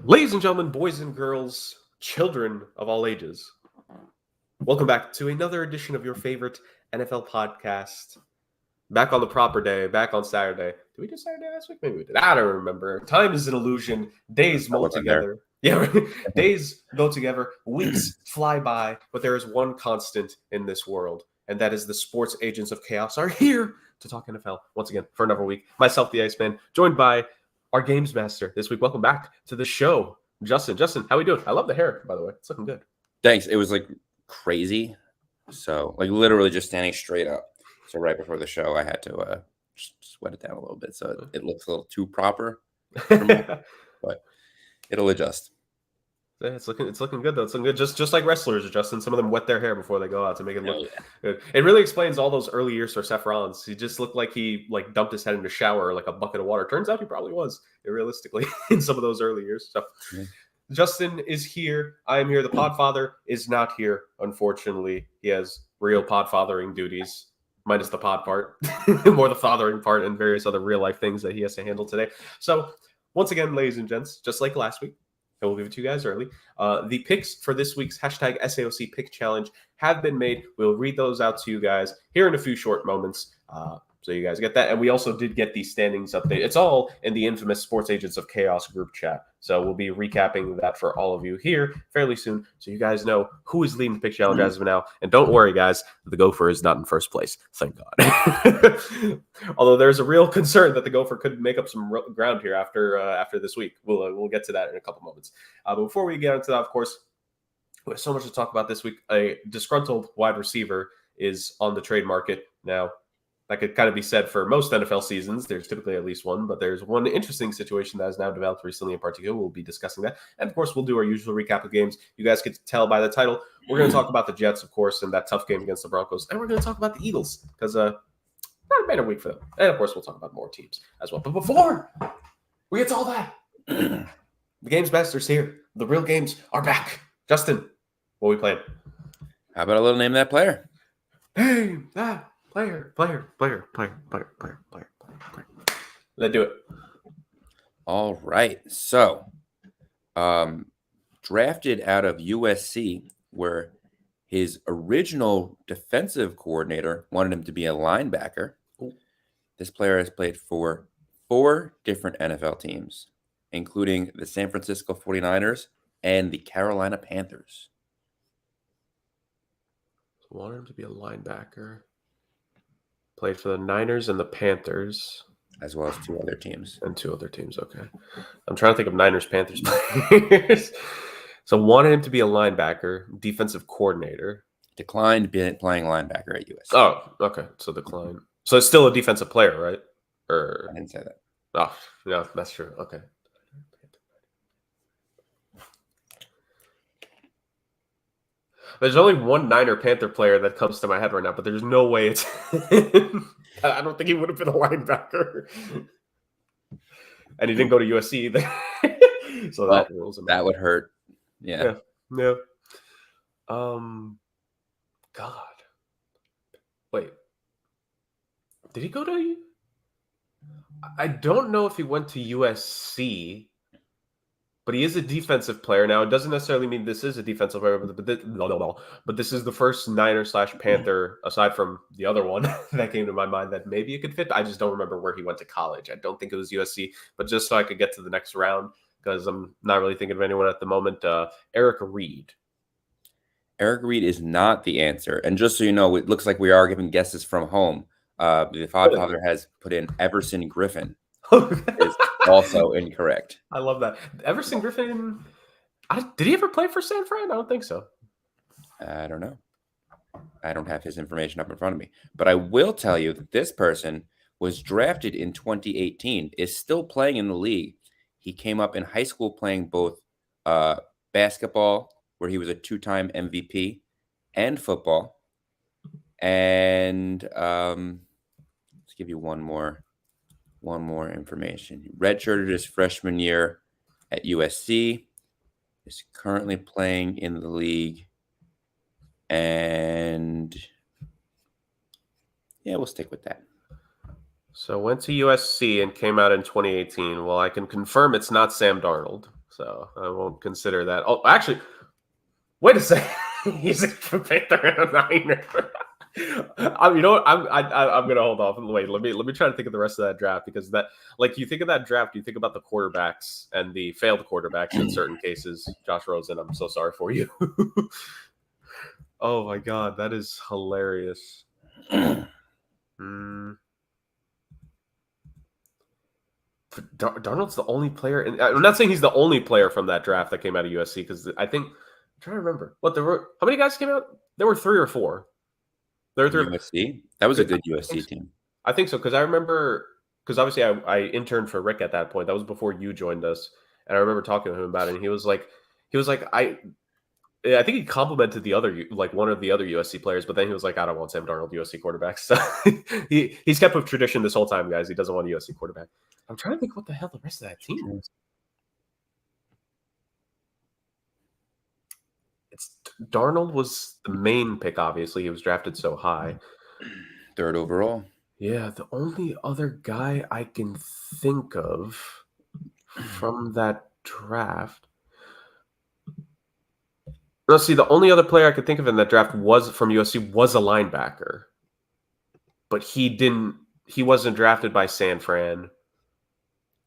Ladies and gentlemen, boys and girls, children of all ages, welcome back to another edition of your favorite NFL podcast. Back on the proper day, back on Saturday. Did we do Saturday last week? Maybe we did. I don't remember. Time is an illusion. Days mold together. Yeah, days go together. Weeks fly by. But there is one constant in this world, and that is the sports agents of chaos are here to talk NFL once again for another week. Myself, the Iceman, joined by our games master this week. Welcome back to the show, Justin. Justin, how we doing? I love the hair, by the way. It's looking good. Thanks. It was like crazy. So like literally just standing straight up. So right before the show, I had to sweat it down a little bit. So it looks a little too proper for me, but it'll adjust. Yeah, it's looking good though. It's looking good. Just like wrestlers, Justin. Some of them wet their hair before they go out to make it look good. It really explains all those early years for Seth Rollins. He just looked like he dumped his head in the shower like a bucket of water. Turns out he probably was, realistically, in some of those early years. So Justin is here. I am here. The Podfather is not here, unfortunately. He has real podfathering duties, minus the pod part, more the fathering part, and various other real life things that he has to handle today. So once again, ladies and gents, just like last week, and we'll give it to you guys early. The picks for this week's hashtag SAOC Pick Challenge have been made. We'll read those out to you guys here in a few short moments. So you guys get that. And we also did get the standings update. It's all in the infamous Sports Agents of Chaos group chat. So we'll be recapping that for all of you here fairly soon. So you guys know who is leading the pick challenge as of now. And don't worry, guys, the Gopher is not in first place. Thank God. Although there's a real concern that the Gopher could make up some ground here after this week. We'll get to that in a couple moments. But before we get into that, of course, we have so much to talk about this week. A disgruntled wide receiver is on the trade market now. That could kind of be said for most NFL seasons. There's typically at least one, but there's one interesting situation that has now developed recently in particular. We'll be discussing that. And, of course, we'll do our usual recap of games. You guys could tell by the title. We're going to talk about the Jets, of course, and that tough game against the Broncos. And we're going to talk about the Eagles because not a better week for them. And, of course, we'll talk about more teams as well. But before we get to all that, the Games Master's here. The real games are back. Justin, what are we playing? How about a little name of that player? Hey, that. Player. Let's do it. All right. So, drafted out of USC, where his original defensive coordinator wanted him to be a linebacker. This player has played for 4 different NFL teams, including the San Francisco 49ers and the Carolina Panthers. Wanted him to be a linebacker. Played for the Niners and the Panthers. As well as 2 other teams. And 2 other teams, okay. I'm trying to think of Niners-Panthers players. So wanted him to be a linebacker, defensive coordinator. Declined playing linebacker at USC. Oh, okay. So declined. So it's still a defensive player, right? I didn't say that. Oh, yeah, that's true. Okay. There's only one Niner Panther player that comes to my head right now, but there's no way it's I don't think he would have been a linebacker. And he didn't go to USC either. So that rules him that would hurt. Yeah. God. Wait. Did he go to I don't know if he went to USC. But he is a defensive player. Now, it doesn't necessarily mean this is a defensive player, but this is the first Niner/Panther, aside from the other one that came to my mind that maybe it could fit. I just don't remember where he went to college. I don't think it was USC, but just so I could get to the next round, because I'm not really thinking of anyone at the moment. Eric Reed. Eric Reed is not the answer. And just so you know, it looks like we are giving guesses from home. The Podfather has put in Everson Griffin. Is also incorrect. I love that. Everson Griffin, did he ever play for San Fran? I don't think so. I don't know. I don't have his information up in front of me. But I will tell you that this person was drafted in 2018, is still playing in the league. He came up in high school playing both basketball, where he was a 2-time MVP, and football. And let's give you one more information. He redshirted his freshman year at USC. Is currently playing in the league. And yeah, we'll stick with that. So went to USC and came out in 2018. Well, I can confirm it's not Sam Darnold. so I won't consider that. Oh, actually, wait a second. He's a Panther and a Niner. You know what? I'm gonna hold off and wait. Let me try to think of the rest of that draft, because that, like, you think of that draft, you think about the quarterbacks and the failed quarterbacks in certain cases. Josh Rosen, I'm so sorry for you. Oh my god, that is hilarious. Darnold's the only player, and I'm not saying he's the only player from that draft that came out of USC, because I think I'm trying to remember what there were. How many guys came out? There were 3 or 4. There were 3. USC. That was a good USC team. I think so, because I remember, because obviously I interned for Rick at that point. That was before you joined us, and I remember talking to him about it. And he was like, I think he complimented the other, like, one of the other USC players, but then he was like, I don't want Sam Darnold, USC quarterback. So he's kept with tradition this whole time, guys. He doesn't want a USC quarterback. I'm trying to think what the hell the rest of that team is. Darnold was the main pick, obviously. He was drafted so high. 3rd overall. Yeah, the only other guy I can think of from that draft. Let's see, the only other player I could think of in that draft was from USC was a linebacker. But he wasn't drafted by San Fran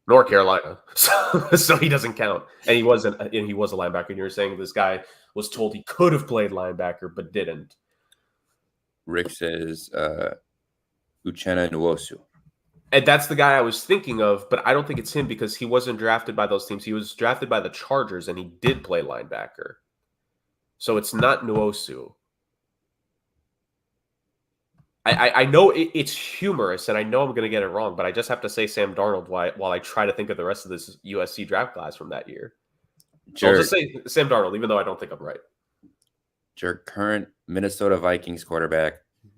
nor Carolina. So he doesn't count. And he was a linebacker. And you're saying this guy was told he could have played linebacker but didn't. Rick says Uchenna Nwosu. And that's the guy I was thinking of, but I don't think it's him, because he wasn't drafted by those teams. He was drafted by the Chargers, and he did play linebacker. So it's not Nwosu. I know it's humorous, and I know I'm going to get it wrong, but I just have to say Sam Darnold while I try to think of the rest of this USC draft class from that year. So I'll just say Sam Darnold, even though I don't think I'm right. Your current Minnesota Vikings quarterback,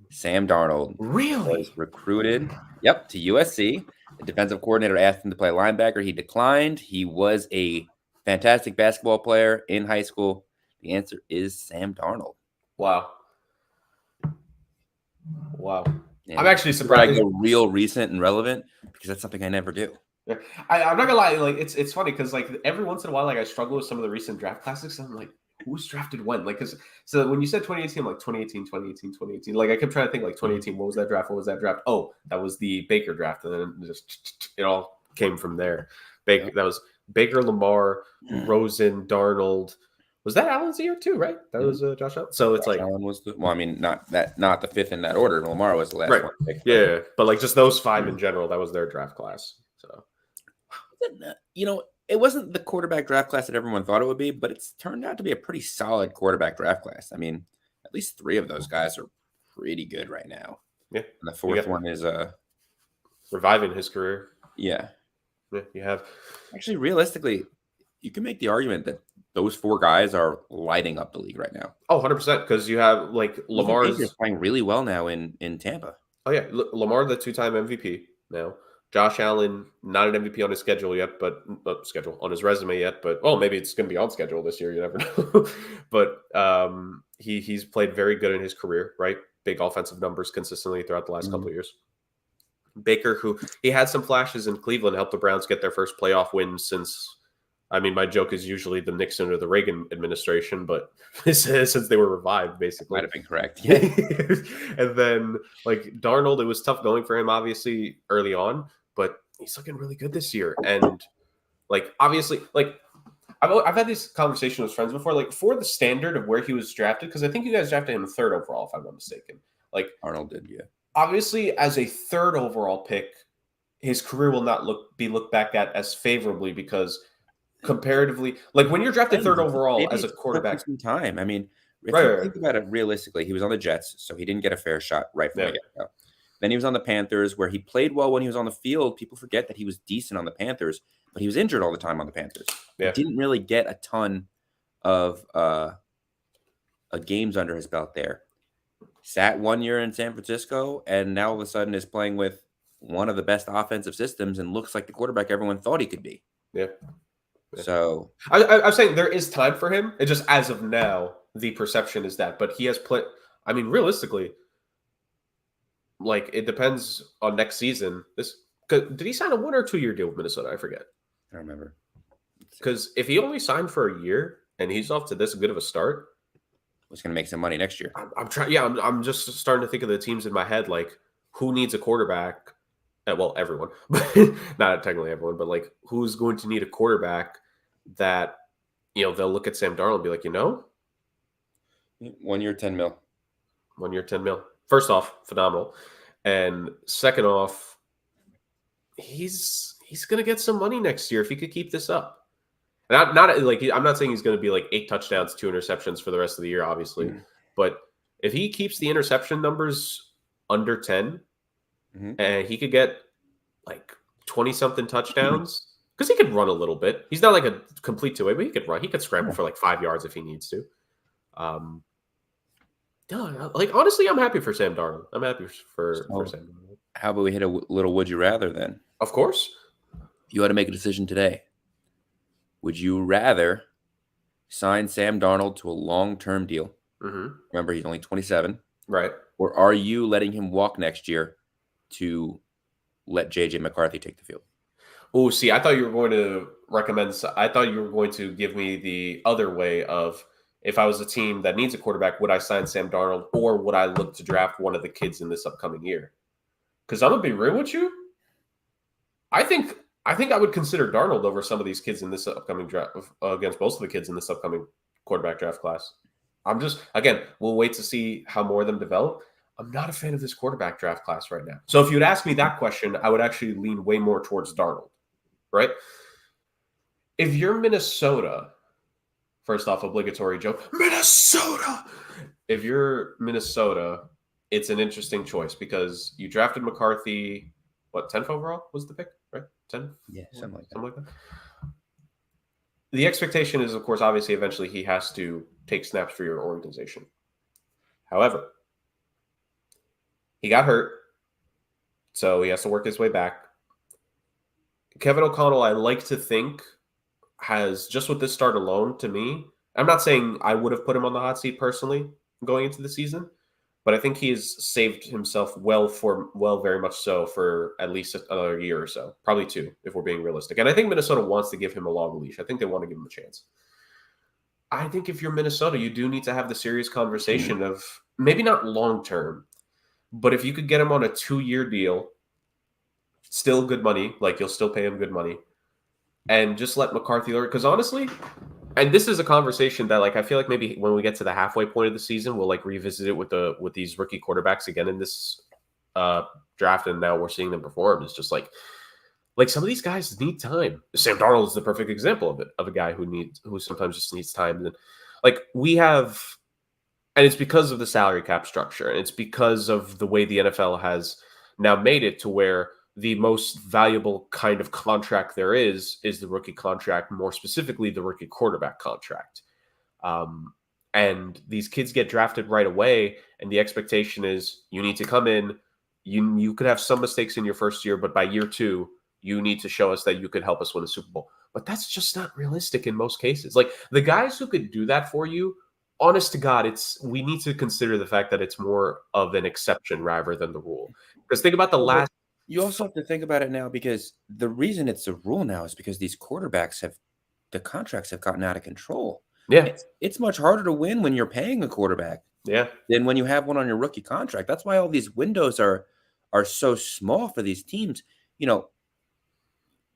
Sam Darnold, really was recruited, to USC. The defensive coordinator asked him to play linebacker. He declined. He was a fantastic basketball player in high school. The answer is Sam Darnold. Wow. Yeah. I'm actually surprised. I go real recent and relevant, because that's something I never do. Yeah. I'm not gonna lie, like, it's funny, because, like, every once in a while, like, I struggle with some of the recent draft classics, and I'm like, who was drafted when? Like, so when you said 2018, I'm like 2018. Like, I kept trying to think, like, 2018, what was that draft? Oh, that was the Baker draft, and then just it all came from there. That was Baker, Lamar, Rosen, Darnold. Was that Allen's year too, right? That was Josh Allen. So it's Josh Allen was not the 5th in that order. Lamar was the last one. Yeah, but like just those 5 in general, that was their draft class. So, it wasn't the quarterback draft class that everyone thought it would be, but it's turned out to be a pretty solid quarterback draft class. I mean, at least 3 of those guys are pretty good right now. Yeah, and the 4th one is reviving his career. Yeah, you have actually realistically, you can make the argument that those 4 guys are lighting up the league right now. Oh, 100%, because you have, like, Lamar's playing really well now in Tampa. Oh, yeah. Lamar, the 2-time MVP now. Josh Allen, not an MVP on his schedule yet, on his resume yet, but maybe it's going to be on schedule this year. You never know. But he's played very good in his career, right? Big offensive numbers consistently throughout the last couple of years. Baker, who he had some flashes in Cleveland, helped the Browns get their first playoff win since. I mean, my joke is usually the Nixon or the Reagan administration, but since they were revived, basically. Might have been correct. Yeah. And then, like, Darnold, it was tough going for him, obviously, early on, but he's looking really good this year. And, like, obviously, like, I've had these conversations with friends before, like, for the standard of where he was drafted, because I think you guys drafted him 3rd overall, if I'm not mistaken. Like, Arnold did, yeah. Obviously, as a 3rd overall pick, his career will not be looked back at as favorably, because comparatively, like, when you're drafted 3rd overall as a quarterback, some time. I mean, if you think about it realistically, he was on the Jets, so he didn't get a fair shot right from the get-go. Then he was on the Panthers, where he played well when he was on the field. People forget that he was decent on the Panthers, but he was injured all the time on the Panthers. Yeah. He didn't really get a ton of games under his belt there. Sat 1 year in San Francisco, and now all of a sudden is playing with one of the best offensive systems and looks like the quarterback everyone thought he could be. Yeah. So I'm saying there is time for him. It just, as of now, the perception is that. But he has played. I mean, realistically, like, it depends on next season. Did he sign a 1 or 2 year deal with Minnesota? I forget. I don't remember. Because if he only signed for a year and he's off to this good of a start, Was going to make some money next year. I'm trying. Yeah, I'm just starting to think of the teams in my head. Like, who needs a quarterback? Well, everyone, not technically everyone, but like, who's going to need a quarterback that they'll look at Sam Darnold and be like, 1 year, 10 mil. 1 year, 10 mil. First off, phenomenal, and second off, he's gonna get some money next year if he could keep this up. Not like I'm not saying he's going to be like 8 touchdowns, 2 interceptions for the rest of the year, obviously. Mm-hmm. But if he keeps the interception numbers under 10, and he could get like 20-something touchdowns, because he could run a little bit. He's not like a complete two-way, but he could run. He could scramble for like 5 yards if he needs to. Like honestly, I'm happy for Sam Darnold. I'm happy for Sam Darnold. How about we hit a little would you rather then? Of course. If you had to make a decision today, would you rather sign Sam Darnold to a long-term deal? Mm-hmm. Remember, he's only 27. Right. Or are you letting him walk next year to let J.J. McCarthy take the field? Oh, see, I thought you were going to I thought you were going to give me the other way of, if I was a team that needs a quarterback, would I sign Sam Darnold, or would I look to draft one of the kids in this upcoming year? Because I'm going to be real with you. I think I would consider Darnold over some of these kids in this upcoming draft, against most of the kids in this upcoming quarterback draft class. We'll wait to see how more of them develop. I'm not a fan of this quarterback draft class right now. So if you'd ask me that question, I would actually lean way more towards Darnold, right? If you're Minnesota, first off, obligatory joke, Minnesota. If you're Minnesota, it's an interesting choice because you drafted McCarthy, 10th overall was the pick, right? 10? Yeah, something like that. The expectation is, of course, obviously, eventually he has to take snaps for your organization. However, he got hurt, so he has to work his way back. Kevin O'Connell, I like to think, has, just with this start alone, to me, I'm not saying I would have put him on the hot seat personally going into the season, but I think he has saved himself very much so for at least another year or so, probably 2, if we're being realistic. And I think Minnesota wants to give him a long leash. I think they want to give him a chance. I think if you're Minnesota, you do need to have the serious conversation of maybe not long term, but if you could get him on a 2-year deal, still good money, like you'll still pay him good money, and just let McCarthy learn. Because honestly, and this is a conversation that, like, I feel like maybe when we get to the halfway point of the season, we'll like revisit it with these rookie quarterbacks again in this draft, and now we're seeing them perform. It's just like some of these guys need time. Sam Darnold is the perfect example of it, of a guy who sometimes just needs time. And like we have, and it's because of the salary cap structure, and it's because of the way the NFL has now made it to where the most valuable kind of contract there is the rookie contract, more specifically the rookie quarterback contract. And these kids get drafted right away, and the expectation is you need to come in. You could have some mistakes in your first year, but by year 2, you need to show us that you could help us win a Super Bowl. But that's just not realistic in most cases. Like the guys who could do that for you, honest to God, we need to consider the fact that it's more of an exception rather than the rule. Because think about the last. You also have to think about it now, because the reason it's a rule now is because these quarterbacks the contracts have gotten out of control. Yeah. It's much harder to win when you're paying a quarterback than when you have one on your rookie contract. That's why all these windows are so small for these teams.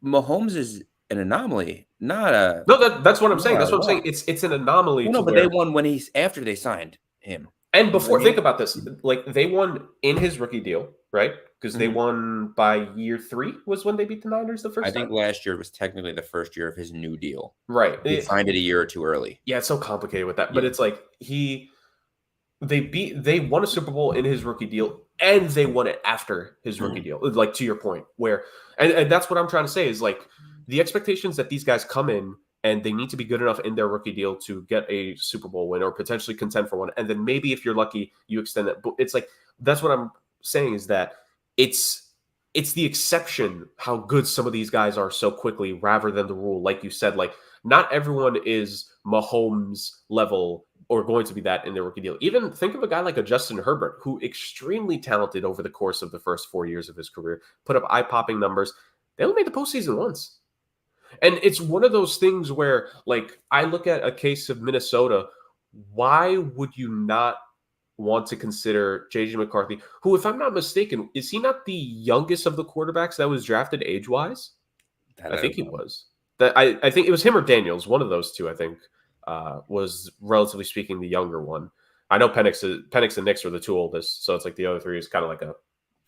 Mahomes is an anomaly, not a. No, that's what I'm saying. That's what I'm saying. It's an anomaly. No, but they won after they signed him. And before, think about this. Like they won in his rookie deal, right? Because they won by year 3 was when they beat the Niners the first time. I think last year was technically the first year of his new deal. Right. He signed it a year or 2 early. Yeah, it's so complicated with that. But it's like they won a Super Bowl in his rookie deal, and they won it after his rookie deal. Like to your point, where and that's what I'm trying to say is like the expectations that these guys come in and they need to be good enough in their rookie deal to get a Super Bowl win or potentially contend for one. And then maybe if you're lucky, you extend that. But it's like, that's what I'm saying is that it's the exception how good some of these guys are so quickly rather than the rule. Like you said, like not everyone is Mahomes level or going to be that in their rookie deal. Even think of a guy like a Justin Herbert, who extremely talented over the course of the first 4 years of his career, put up eye-popping numbers. They only made the postseason once. And it's one of those things where, like, I look at a case of Minnesota. Why would you not want to consider JJ McCarthy, who, if I'm not mistaken, is he not the youngest of the quarterbacks that was drafted age-wise? That I I think don't he know. was. I think it was him or Daniels. One of those two, I think, was relatively speaking the younger one. I know Penix and Nix are the two oldest, so it's like the other three is kind of like a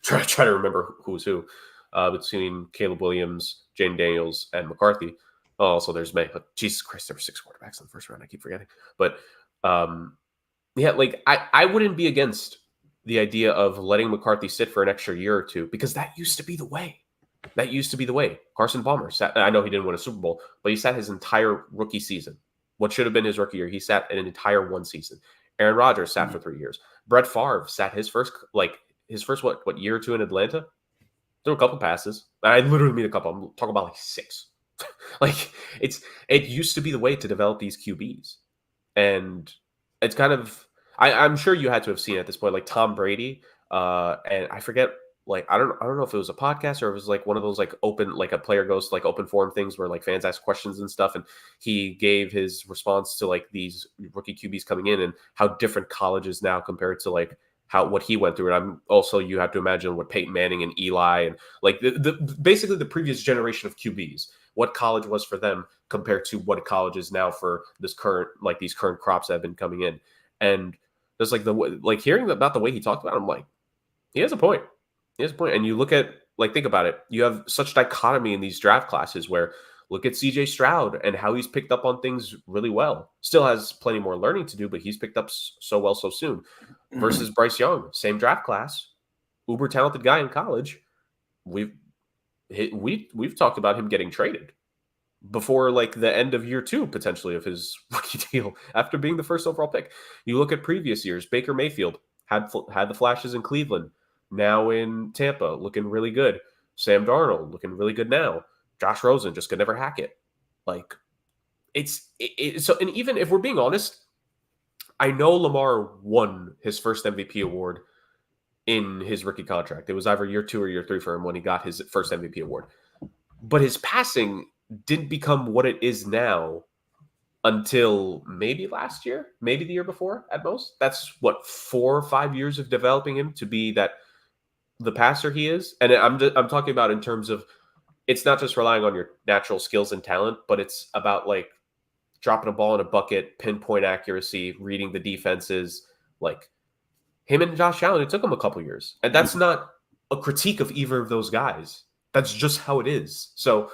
try to remember who's who between Caleb Williams, Jane Daniels, and McCarthy. Oh, also, there's May, but Jesus Christ, there were 6 quarterbacks in the first round. I keep forgetting, but um, yeah, like I wouldn't be against the idea of letting McCarthy sit for an extra year or two because that used to be the way. That used to be the way. Carson Palmer sat. I know he didn't win a Super Bowl, but he sat his entire rookie season. What should have been his rookie year, he sat an entire one season. Aaron Rodgers sat for 3 years. Brett Favre sat his first what year or two in Atlanta. Threw a couple passes. I literally mean a couple. I'm talking about like 6. Like it used to be the way to develop these QBs, and it's kind of I'm sure you had to have seen at this point, like Tom Brady, and I forget, like I don't know if it was a podcast or it was like one of those like open, like a player goes to like open forum things where like fans ask questions and stuff, and he gave his response to like these rookie QBs coming in and how different colleges now compared to like how what he went through. And I'm also, you have to imagine what Peyton Manning and Eli and like the basically the previous generation of QBs, what college was for them compared to what college is now for this current, like these current crops that have been coming in. And there's like like hearing about the way he talked about it, I'm like, he has a point. He has a point. And you look at, like, think about it. You have such dichotomy in these draft classes where look at CJ Stroud and how he's picked up on things really well. Still has plenty more learning to do, but he's picked up so well so soon. Versus Bryce Young, same draft class, uber talented guy in college. We've talked about him getting traded before like the end of year 2 potentially of his rookie deal after being the first overall pick. You look at previous years, Baker Mayfield had the flashes in Cleveland, now in Tampa looking really good. Sam Darnold looking really good now. Josh Rosen just could never hack it. Like so, and even if we're being honest, I know Lamar won his first MVP award in his rookie contract. It was either year 2 or year 3 for him when he got his first MVP award. But his passing didn't become what it is now until maybe last year, maybe the year before at most. That's what, 4 or 5 years of developing him to be that the passer he is. And I'm talking about in terms of, it's not just relying on your natural skills and talent, but it's about like dropping a ball in a bucket, pinpoint accuracy, reading the defenses. Like him and Josh Allen, it took him a couple years. And that's not a critique of either of those guys. That's just how it is. So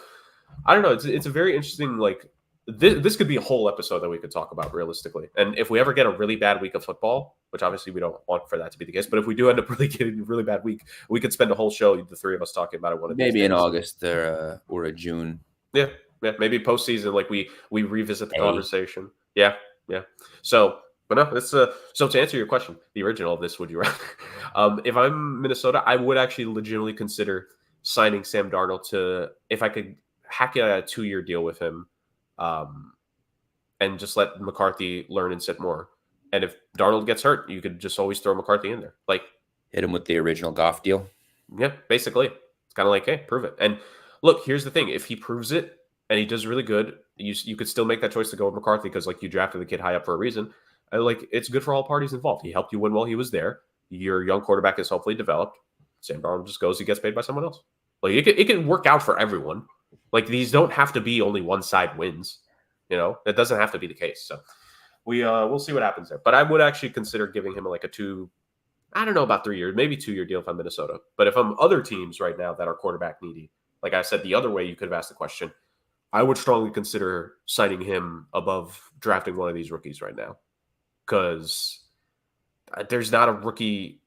I don't know. It's a very interesting, like, this could be a whole episode that we could talk about realistically. And if we ever get a really bad week of football, which obviously we don't want for that to be the case, but if we do end up really getting a really bad week, we could spend a whole show, the 3 of us, talking about it one of these Maybe days. in August or a June. Yeah, maybe postseason, like we revisit the conversation. Yeah. So, but no, it's so to answer your question, the original of this, would you rather? If I'm Minnesota, I would actually legitimately consider signing Sam Darnold to, if I could hack it a 2-year deal with him, and just let McCarthy learn and sit more. And if Darnold gets hurt, you could just always throw McCarthy in there. Like, hit him with the original Goff deal. Yeah, basically. It's kind of like, hey, prove it. And look, here's the thing. If he proves it and he does really good, you could still make that choice to go with McCarthy because, like, you drafted the kid high up for a reason. Like, it's good for all parties involved. He helped you win while he was there. Your young quarterback is hopefully developed. Sam Darnold just goes, he gets paid by someone else. Like, it can work out for everyone. Like, these don't have to be only one side wins. You know, that doesn't have to be the case. So we'll see what happens there. But I would actually consider giving him like I don't know about 3 years, maybe 2-year deal if I'm Minnesota. But if I'm other teams right now that are quarterback needy, like I said, the other way you could have asked the question, I would strongly consider signing him above drafting one of these rookies right now. Because there's not a rookie.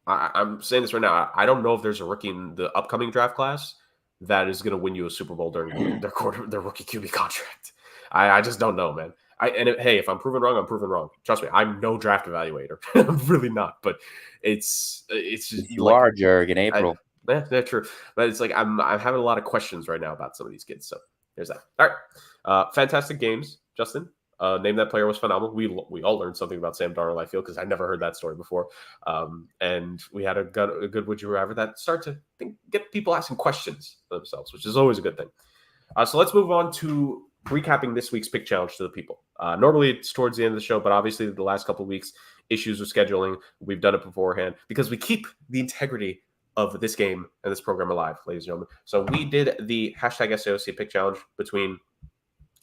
I'm saying this right now. I don't know if there's a rookie in the upcoming draft class that is going to win you a Super Bowl during their rookie QB contract. I just don't know, man. Hey, if I'm proven wrong, I'm proven wrong. Trust me, I'm no draft evaluator. I'm really not. But it's you like, are, Jurg, in April. That's true. But it's like I'm having a lot of questions right now about some of these kids. So there's that. All right, fantastic games, Justin. Name that player was phenomenal. We all learned something about Sam Darnold, I feel, because I never heard that story before. And we had a good would you rather that start to get people asking questions themselves, which is always a good thing. So let's move on to recapping this week's pick challenge to the people. Normally it's towards the end of the show, but obviously the last couple of weeks, issues with scheduling. We've done it beforehand because we keep the integrity of this game and this program alive, ladies and gentlemen. So we did the hashtag SAOC pick challenge between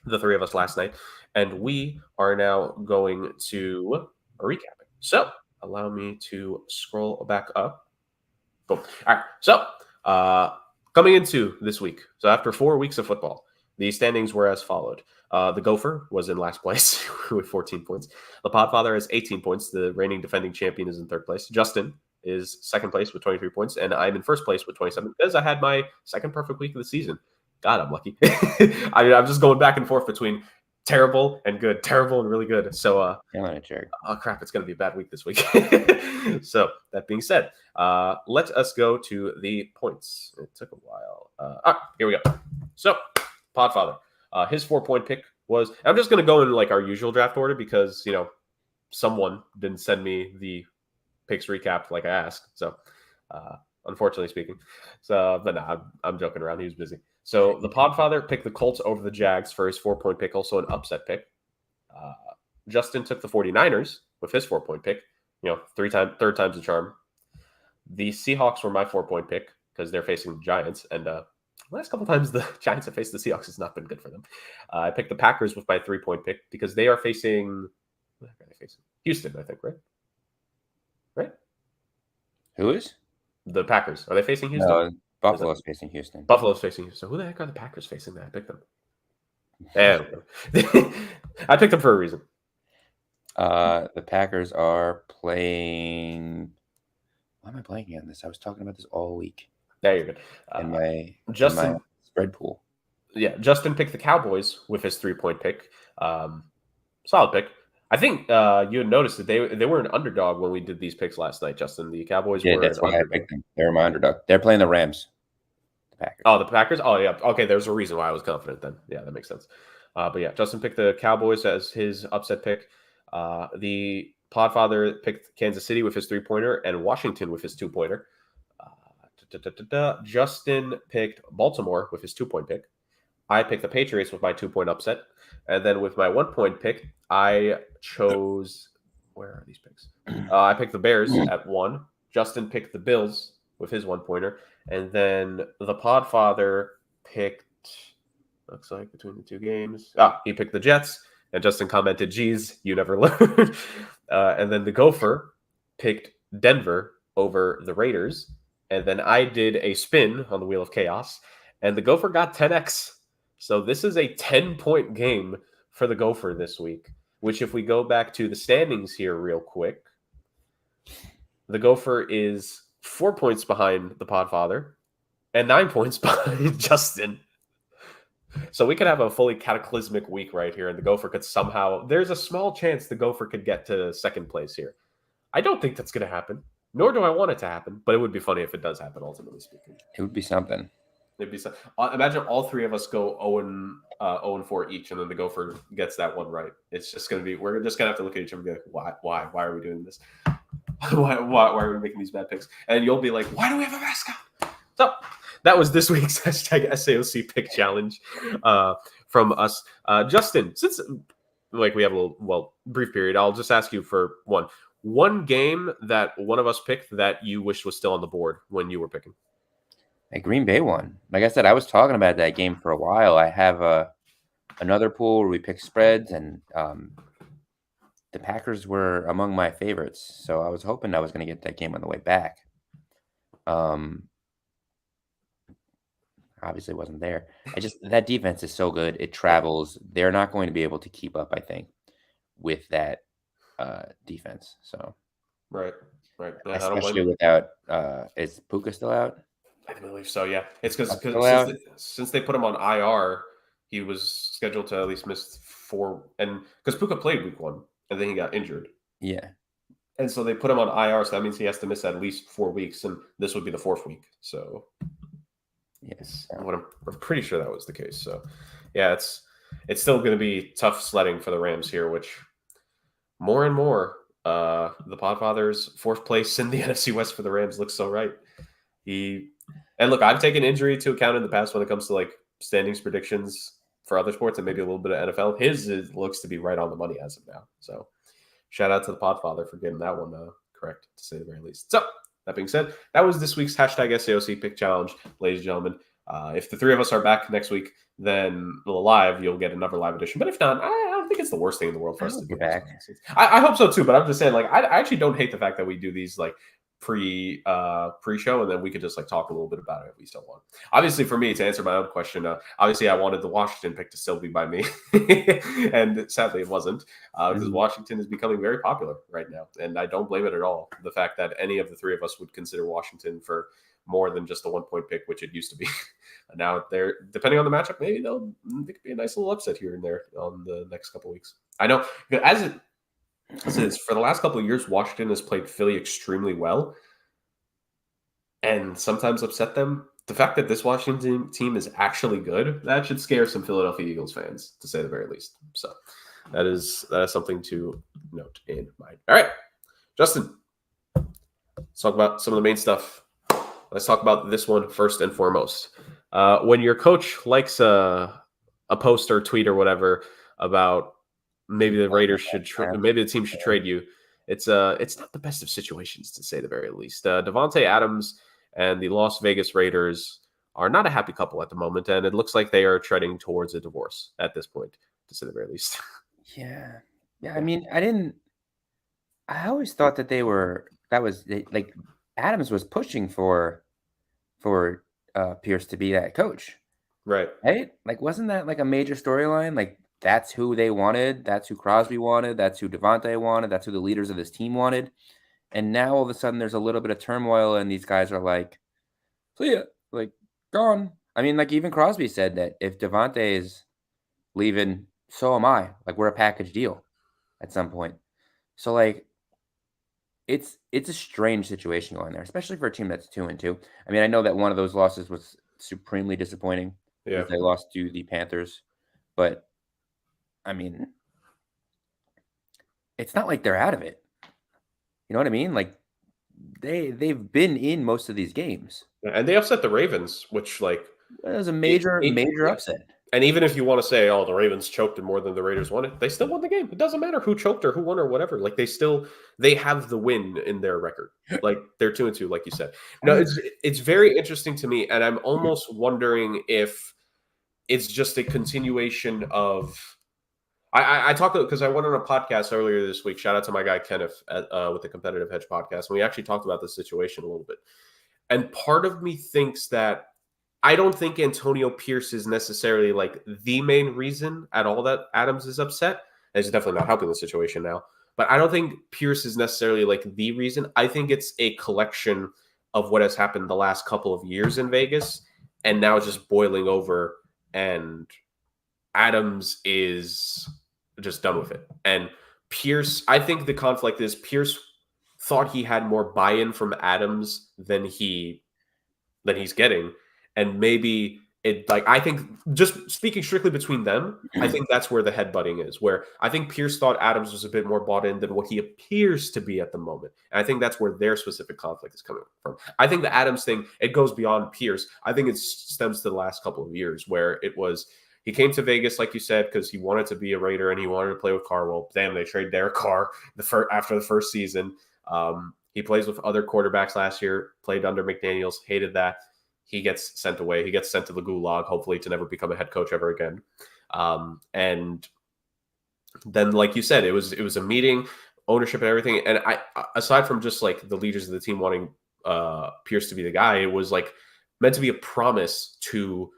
the three of us last night, and we are now going to recap it. So allow me to scroll back up. Boom. All right. So coming into this week, so after 4 weeks of football, the standings were as followed. The Gopher was in last place with 14 points. The Podfather has 18 points. The reigning defending champion is in third place. Justin is second place with 23 points, and I'm in first place with 27 because I had my second perfect week of the season. God, I'm lucky. I'm just going back and forth between terrible and good, terrible and really good. So, oh crap, it's going to be a bad week this week. So, that being said, let us go to the points. It took a while. Here we go. So, Podfather, his 4-point pick was, I'm just going to go in like our usual draft order because, you know, someone didn't send me the picks recap like I asked. So, unfortunately speaking. So, but no, I'm joking around. He was busy. So the Podfather picked the Colts over the Jags for his 4-point pick, also an upset pick. Justin took the 49ers with his 4-point pick. You know, third time's the charm. The Seahawks were my 4-point pick because they're facing the Giants. And last couple times the Giants have faced the Seahawks has not been good for them. I picked the Packers with my 3-point pick because they are facing, what are they facing? Houston, I think, right? Right? Who is? The Packers. Are they facing Houston? No, Buffalo's facing Houston. Buffalo's facing Houston. So who the heck are the Packers facing that I picked them? I picked them for a reason. The Packers are playing. Why am I blanking on this? I was talking about this all week. There you go. In my spread pool. Yeah, Justin picked the Cowboys with his 3-point pick. Solid pick. I think you had noticed that they were an underdog when we did these picks last night, Justin. The Cowboys were that's why I picked them. They were my underdog. They're playing the Rams. The Packers. Oh, the Packers? Oh, yeah. Okay, there's a reason why I was confident then. Yeah, that makes sense. But yeah, Justin picked the Cowboys as his upset pick. The Podfather picked Kansas City with his 3-pointer and Washington with his 2-pointer. Justin picked Baltimore with his 2-point pick. I picked the Patriots with my 2-point upset. And then with my 1-point pick, I chose... Where are these picks? I picked the Bears at 1. Justin picked the Bills with his 1-pointer. And then the Podfather picked... Looks like between the two games... he picked the Jets. And Justin commented, geez, you never learn. And then the Gopher picked Denver over the Raiders. And then I did a spin on the Wheel of Chaos. And the Gopher got 10x. So this is a 10-point game for the Gopher this week, which if we go back to the standings here real quick, the Gopher is 4 points behind the Podfather and 9 points behind Justin. So we could have a fully cataclysmic week right here, and the Gopher could somehow... There's a small chance the Gopher could get to second place here. I don't think that's going to happen, nor do I want it to happen, but it would be funny if it does happen, ultimately speaking. It would be something. It'd be imagine all three of us go 0-4 each, and then the Gopher gets that one right. It's just going to be... We're just going to have to look at each other and be like, why are we doing this? why are we making these bad picks? And you'll be like, why do we have a mascot? So that was this week's hashtag SAOC pick challenge from us. Justin, since we have a little, brief period, I'll just ask you for one game that one of us picked that you wished was still on the board when you were picking. A Green Bay one. Like I said, I was talking about that game for a while. I have another pool where we pick spreads, and the Packers were among my favorites. So I was hoping I was going to get that game on the way back. Obviously wasn't there. That defense is so good. It travels. They're not going to be able to keep up, I think, with that defense. So right. Especially without is Puka still out? I believe so. Yeah, it's because since they put him on IR, he was scheduled to at least miss 4, and because Puka played week 1 and then he got injured. Yeah, and so they put him on IR, so that means he has to miss at least 4 weeks, and this would be the 4th week. So yes, I'm pretty sure that was the case. So yeah, it's still going to be tough sledding for the Rams here, which more and more the Podfather's 4th place in the NFC West for the Rams looks so right. And look, I've taken injury to account in the past when it comes to like standings predictions for other sports and maybe a little bit of NFL. His looks to be right on the money as of now. So shout out to the Podfather for getting that one correct, to say the very least. So that being said, that was this week's hashtag SAOC Pick Challenge, ladies and gentlemen. If the three of us are back next week, then live, you'll get another live edition. But if not, I don't think it's the worst thing in the world for us to be do. back. I hope so too. But I'm just saying, like, I actually don't hate the fact that we do these like pre-show, and then we could just like talk a little bit about it if we still want. Obviously, for me, to answer my own question, obviously I wanted the Washington pick to still be by me, and sadly it wasn't, because Washington is becoming very popular right now, and I don't blame it at all. The fact that any of the three of us would consider Washington for more than just a 1-point pick, which it used to be. Now they're, depending on the matchup, maybe it could be a nice little upset here and there on the next couple of weeks. I know, as it is, for the last couple of years, Washington has played Philly extremely well and sometimes upset them. The fact that this Washington team is actually good, that should scare some Philadelphia Eagles fans, to say the very least. So that is something to note in mind. All right, Justin, let's talk about some of the main stuff. Let's talk about this one first and foremost. When your coach likes a post or tweet or whatever about maybe the Raiders should, maybe the team should trade you, it's not the best of situations, to say the very least. Davante Adams and the Las Vegas Raiders are not a happy couple at the moment, and it looks like they are treading towards a divorce at this point, to say the very least. Yeah. I mean, I always thought that like Adams was pushing for Pierce to be that coach. Right. Like, wasn't that like a major storyline? Like, that's who they wanted. That's who Crosby wanted. That's who Davante wanted. That's who the leaders of this team wanted. And now all of a sudden there's a little bit of turmoil, and these guys are like, see ya, like, gone. I mean, like, even Crosby said that if Davante is leaving, so am I. Like, we're a package deal at some point. So, like, it's a strange situation going there, especially for a team that's 2-2. I mean, I know that one of those losses was supremely disappointing. Yeah. They lost to the Panthers. But, I mean, it's not like they're out of it. You know what I mean? Like, they've been in most of these games. And they upset the Ravens, which, like, it was a major upset. And even if you want to say, oh, the Ravens choked more than the Raiders won it, they still won the game. It doesn't matter who choked or who won or whatever. Like, they have the win in their record. Like, they're 2-2, like you said. No, it's very interesting to me, and I'm almost wondering if it's just a continuation of. I talked because I went on a podcast earlier this week. Shout out to my guy Kenneth with the Competitive Hedge podcast, and we actually talked about this situation a little bit. And part of me thinks that I don't think Antonio Pierce is necessarily like the main reason at all that Adams is upset. It's definitely not helping the situation now. But I don't think Pierce is necessarily like the reason. I think it's a collection of what has happened the last couple of years in Vegas, and now it's just boiling over, and Adams is just done with it. And Pierce, I think the conflict is Pierce thought he had more buy-in from Adams than he's getting. And maybe it, like, I think, just speaking strictly between them, I think that's where the headbutting is, where I think Pierce thought Adams was a bit more bought in than what he appears to be at the moment. And I think that's where their specific conflict is coming from. I think the Adams thing, it goes beyond Pierce. I think it stems to the last couple of years where it was, he came to Vegas, like you said, because he wanted to be a Raider and he wanted to play with Carr. Well, damn, they traded Derek Carr after the first season. He plays with other quarterbacks last year, played under McDaniels, hated that. He gets sent away. He gets sent to the gulag, hopefully to never become a head coach ever again. And then, like you said, it was a meeting, ownership and everything. And I, aside from just like the leaders of the team wanting Pierce to be the guy, it was like meant to be a promise to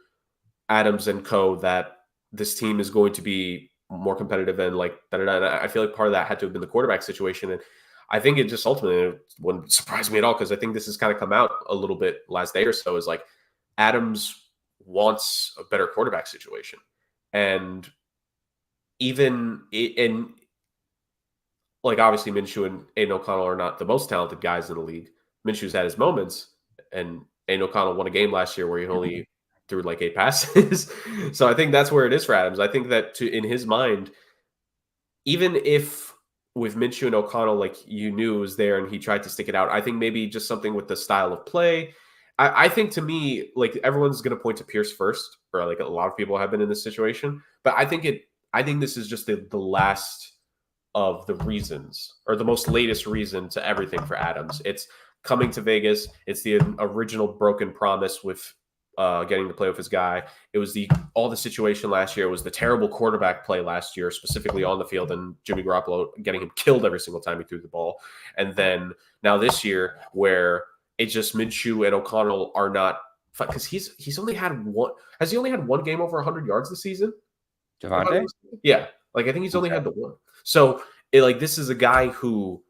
Adams and co that this team is going to be more competitive and like da-da-da. I feel like part of that had to have been the quarterback situation. And I think it just ultimately wouldn't surprise me at all, because I think this has kind of come out a little bit last day or so, is like Adams wants a better quarterback situation. And even in, like, obviously Minshew and Aiden O'Connell are not the most talented guys in the league. Minshew's had his moments, and Aiden O'Connell won a game last year where he only threw like 8 passes. So I think that's where it is for Adams. I think that in his mind, even if with Minshew and O'Connell, like, you knew it was there and he tried to stick it out, I think maybe just something with the style of play I think to me, like everyone's going to point to Pierce first, or like a lot of people have been in this situation. But I think this is just the last of the reasons, or the most latest reason to everything for Adams. It's coming to Vegas. It's the original broken promise with getting to play with his guy. It was all the situation last year. It was the terrible quarterback play last year, specifically on the field, and Jimmy Garoppolo getting him killed every single time he threw the ball. And then now this year, where it's just Minshew and O'Connell are not, because he's only had one. Has he only had one game over 100 yards this season? Davante? Yeah, like I think he's only had the one. So like this is a guy who,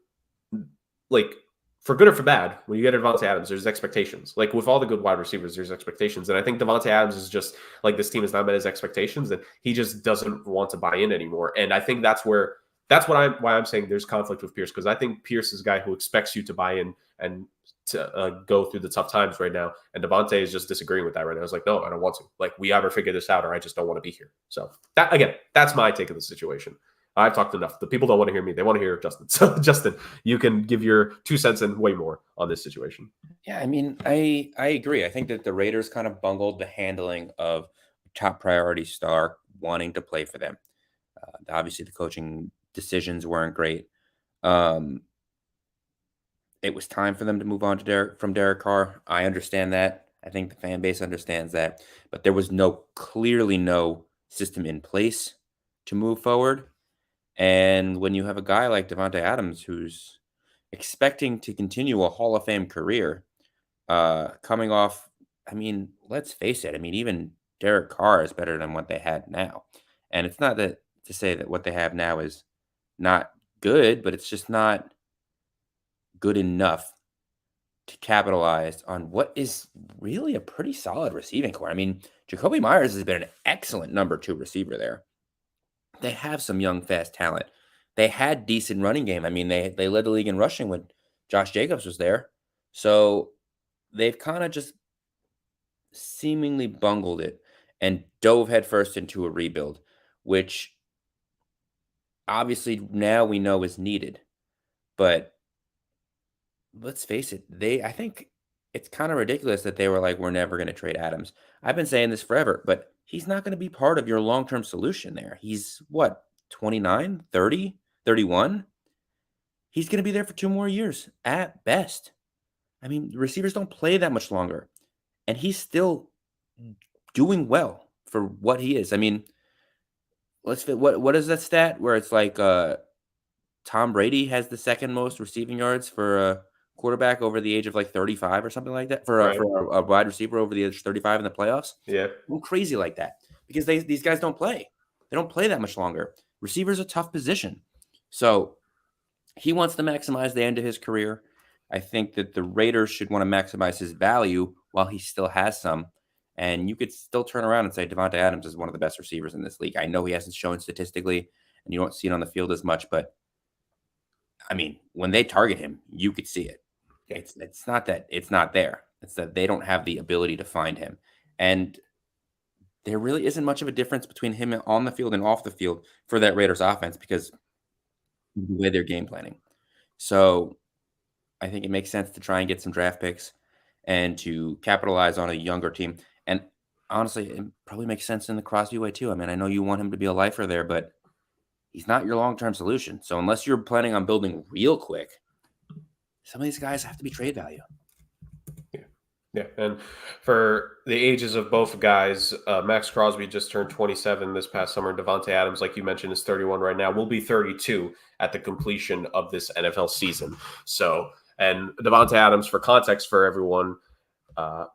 like, for good or for bad, when you get Davante Adams, there's expectations. Like with all the good wide receivers, there's expectations. And I think Davante Adams is just like, this team has not met his expectations, and he just doesn't want to buy in anymore. And I think that's why I'm saying there's conflict with Pierce, because I think Pierce is a guy who expects you to buy in and to go through the tough times right now. And Davante is just disagreeing with that right now. It's like, no, I don't want to. Like, we either figure this out or I just don't want to be here. So that, again, that's my take of the situation. I've talked enough. The people don't want to hear me. They want to hear Justin. So, Justin, you can give your 2 cents and way more on this situation. Yeah, I mean, I agree. I think that the Raiders kind of bungled the handling of top priority star wanting to play for them. Obviously, the coaching decisions weren't great. It was time for them to move on to from Derek Carr. I understand that. I think the fan base understands that. But there was clearly no system in place to move forward. And when you have a guy like Davante Adams, who's expecting to continue a Hall of Fame career, coming off, I mean, let's face it. I mean, even Derek Carr is better than what they had now. And it's not that to say that what they have now is not good, but it's just not good enough to capitalize on what is really a pretty solid receiving core. I mean, Jacoby Myers has been an excellent number 2 receiver there. They have some young, fast talent. They had decent running game. I mean, they led the league in rushing when Josh Jacobs was there. So they've kind of just seemingly bungled it and dove headfirst into a rebuild, which obviously now we know is needed. But let's face it, I think it's kind of ridiculous that they were like, we're never going to trade Adams. I've been saying this forever, but he's not going to be part of your long-term solution there. He's what, 29, 30, 31? He's going to be there for 2 more years at best. I mean, receivers don't play that much longer, and he's still doing well for what he is. I mean, what is that stat where it's like Tom Brady has the second most receiving yards for a quarterback over the age of like 35 or something like that, for a wide receiver over the age of 35 in the playoffs? Yeah. Crazy like that, because these guys don't play. They don't play that much longer. Receiver's a tough position. So he wants to maximize the end of his career. I think that the Raiders should want to maximize his value while he still has some. And you could still turn around and say Davante Adams is one of the best receivers in this league. I know he hasn't shown statistically, and you don't see it on the field as much, but I mean, when they target him, you could see it. It's not that it's not there. It's that they don't have the ability to find him. And there really isn't much of a difference between him on the field and off the field for that Raiders offense, because the way they're game planning. So I think it makes sense to try and get some draft picks and to capitalize on a younger team. And honestly, it probably makes sense in the Crosby way too. I mean, I know you want him to be a lifer there, but he's not your long-term solution. So unless you're planning on building real quick, some of these guys have to be trade value. Yeah, and for the ages of both guys, Max Crosby just turned 27 this past summer. Davante Adams, like you mentioned, is 31 right now. Will be 32 at the completion of this NFL season. So, and Davante Adams, for context for everyone,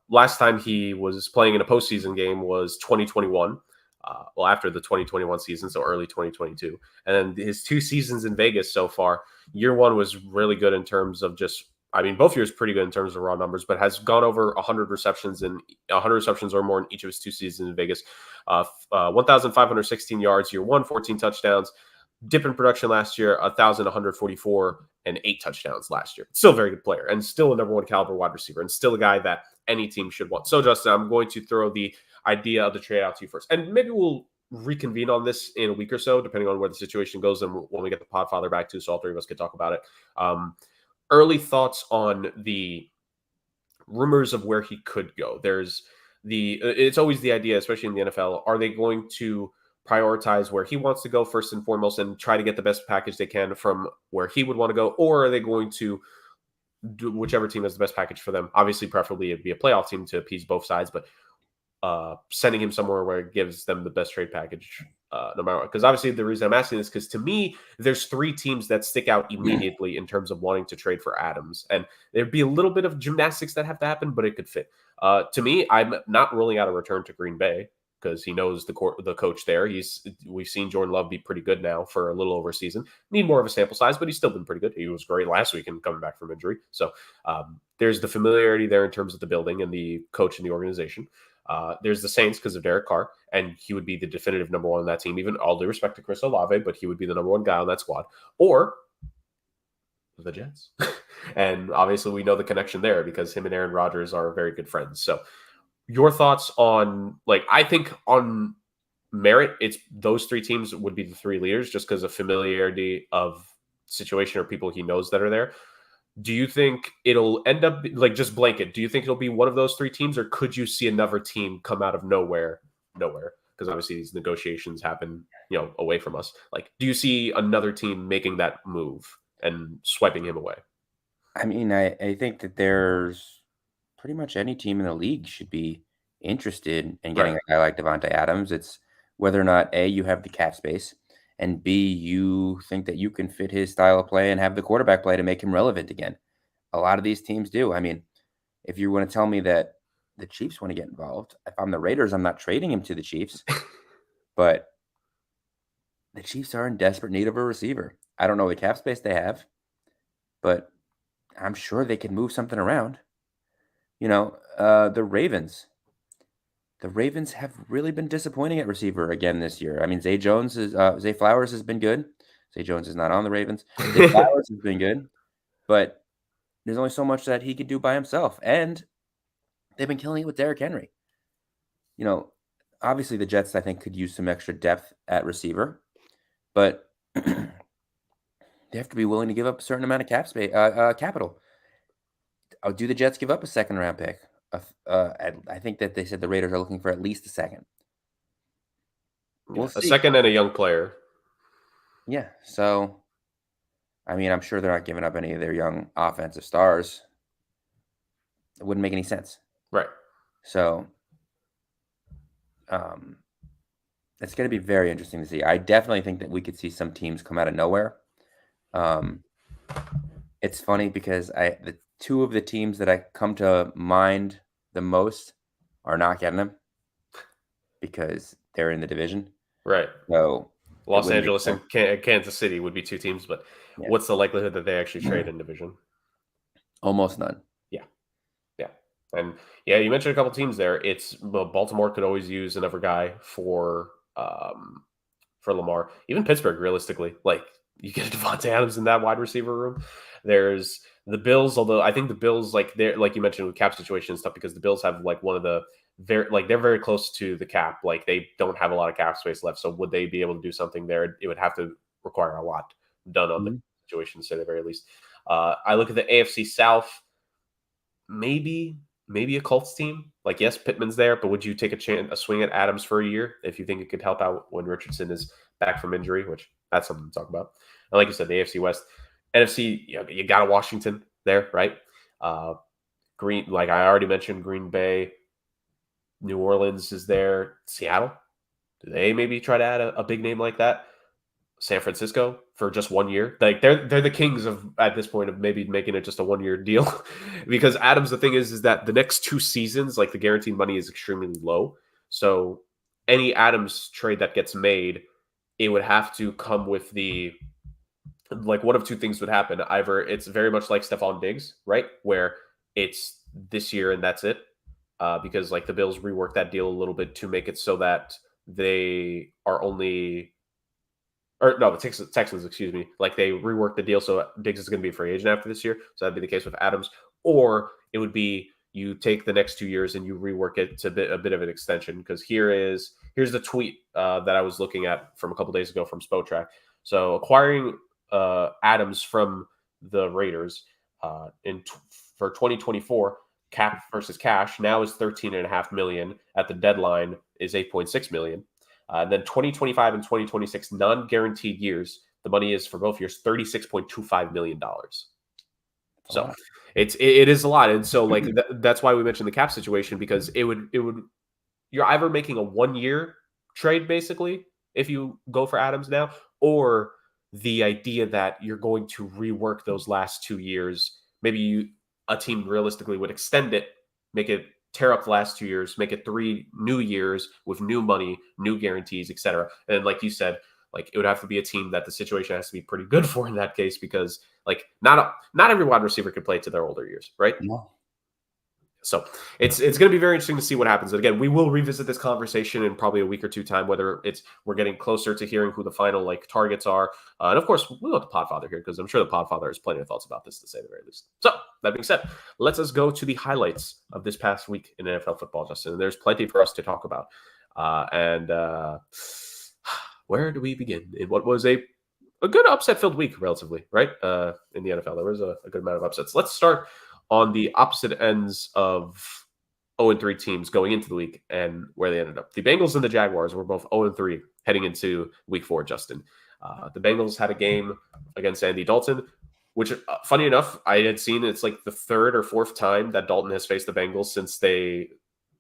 last time he was playing in a postseason game was 2021. Well, after the 2021 season, so early 2022. And then his 2 seasons in Vegas so far, year 1 was really good in terms of just, I mean, both years pretty good in terms of raw numbers, but has gone over 100 receptions and 100 receptions or more in each of his 2 seasons in Vegas. 1,516 yards year 1, 14 touchdowns. Dip in production last year, 1,144 and 8 touchdowns last year. Still a very good player and still a number 1 caliber wide receiver and still a guy that any team should want. So, Justin, I'm going to throw the idea of the trade out to you first. And maybe we'll reconvene on this in a week or so, depending on where the situation goes and when we get the Podfather back too, so all 3 of us could talk about it. Early thoughts on the rumors of where he could go. It's always the idea, especially in the NFL, are they going to prioritize where he wants to go first and foremost and try to get the best package they can from where he would want to go, or are they going to do whichever team has the best package for them? Obviously, preferably it'd be a playoff team to appease both sides, but sending him somewhere where it gives them the best trade package, no matter what. Because obviously, the reason I'm asking this, because to me, there's 3 teams that stick out immediately in terms of wanting to trade for Adams, and there'd be a little bit of gymnastics that have to happen, but it could fit. To me, I'm not ruling out a return to Green Bay because he knows the coach there. We've seen Jordan Love be pretty good now for a little over a season. Need more of a sample size, but he's still been pretty good. He was great last week and coming back from injury. So there's the familiarity there in terms of the building and the coach and the organization. There's the Saints because of Derek Carr, and he would be the definitive number 1 on that team, even all due respect to Chris Olave, but he would be the number 1 guy on that squad. Or the Jets. And obviously we know the connection there because him and Aaron Rodgers are very good friends. So your thoughts on, like, I think on merit, it's those 3 teams would be the 3 leaders just because of familiarity of situation or people he knows that are there. Do you think it'll end up like just blanket? Do you think it'll be one of those 3 teams, or could you see another team come out of nowhere? Because obviously these negotiations happen, away from us. Like, do you see another team making that move and swiping him away? I mean, I think that there's pretty much any team in the league should be interested in getting Right. a guy like Davante Adams. It's whether or not A, you have the cap space, and B, you think that you can fit his style of play and have the quarterback play to make him relevant again. A lot of these teams do. I mean, if you want to tell me that the Chiefs want to get involved, if I'm the Raiders, I'm not trading him to the Chiefs. But the Chiefs are in desperate need of a receiver. I don't know the cap space they have, but I'm sure they can move something around. The Ravens. The Ravens have really been disappointing at receiver again this year. I mean, Zay Flowers has been good. Zay Jones is not on the Ravens. Zay Flowers has been good, but there's only so much that he could do by himself. And they've been killing it with Derrick Henry. Obviously the Jets, I think, could use some extra depth at receiver, but they have to be willing to give up a certain amount of capital. Do the Jets give up a 2nd-round pick? I think that they said the Raiders are looking for at least a 2nd. We'll see. A 2nd and a young player. Yeah. So, I mean, I'm sure they're not giving up any of their young offensive stars. It wouldn't make any sense. Right. So, it's going to be very interesting to see. I definitely think that we could see some teams come out of nowhere. It's funny because the 2 of the teams that I come to mind the most are not getting them because they're in the division. Right. So Los Angeles and Kansas City would be 2 teams, but what's the likelihood that they actually trade in division? Almost none. Yeah. And you mentioned a couple teams there. Baltimore could always use another guy for Lamar. Even Pittsburgh, realistically, like, you get Davante Adams in that wide receiver room. There's the Bills, although I think the Bills, they're, like you mentioned with cap situation and stuff, because the Bills have one of the they're very close to the cap. Like, they don't have a lot of cap space left. So would they be able to do something there? It would have to require a lot done on the situation, to say the very least. I look at the AFC South, maybe a Colts team. Like, yes, Pittman's there, but would you take a swing at Adams for a year if you think it could help out when Richardson is back from injury, which that's something to talk about. And like you said, the AFC West. NFC, you got a Washington there, right? Green, like I already mentioned, Green Bay. New Orleans is there. Seattle, do they maybe try to add a big name like that? San Francisco for just 1 year. Like, they're the kings of, at this point, of maybe making it just a 1-year deal. Because Adams, the thing is that the next 2 seasons, like, the guaranteed money is extremely low. So any Adams trade that gets made, it would have to come with one of 2 things would happen. Either it's very much like Stephon Diggs, right? Where it's this year and that's it. Because like the Bills reworked that deal a little bit to make it so that they are only, or no, the Texans, excuse me, like they reworked the deal so Diggs is going to be a free agent after this year. So that'd be the case with Adams. Or it would be you take the next 2 years and you rework it to a bit of an extension. Because here's the tweet that I was looking at from a couple days ago from Spotrac. So acquiring Adams from the Raiders for 2024 cap versus cash now is 13.5 million. At the deadline is 8.6 million. Then 2025 and 2026 non-guaranteed years, the money is for both years $36.25 million. So it is a lot, and so like that's why we mentioned the cap situation, because it would you're either making a 1-year trade basically if you go for Adams now, or the idea that you're going to rework those last 2 years. Maybe a team realistically would extend it, make it tear up the last 2 years, make it 3 new years with new money, new guarantees, etc. And like you said, like it would have to be a team that the situation has to be pretty good for in that case, because like not every wide receiver could play to their older years, right? No. So it's going to be very interesting to see what happens. And again, we will revisit this conversation in probably a week or two time, whether we're getting closer to hearing who the final like targets are. And of course, we'll let the Podfather here, because I'm sure the Podfather has plenty of thoughts about this, to say the very least. So that being said, let's us go to the highlights of this past week in NFL football, Justin. And there's plenty for us to talk about. Where do we begin? In what was a good upset-filled week, relatively, right? In the NFL, there was a good amount of upsets. Let's start on the opposite ends of 0-3 teams going into the week and where they ended up. The Bengals and the Jaguars were both 0-3 heading into week 4, Justin. The Bengals had a game against Andy Dalton, which, funny enough, I had seen it's like the 3rd or 4th time that Dalton has faced the Bengals since they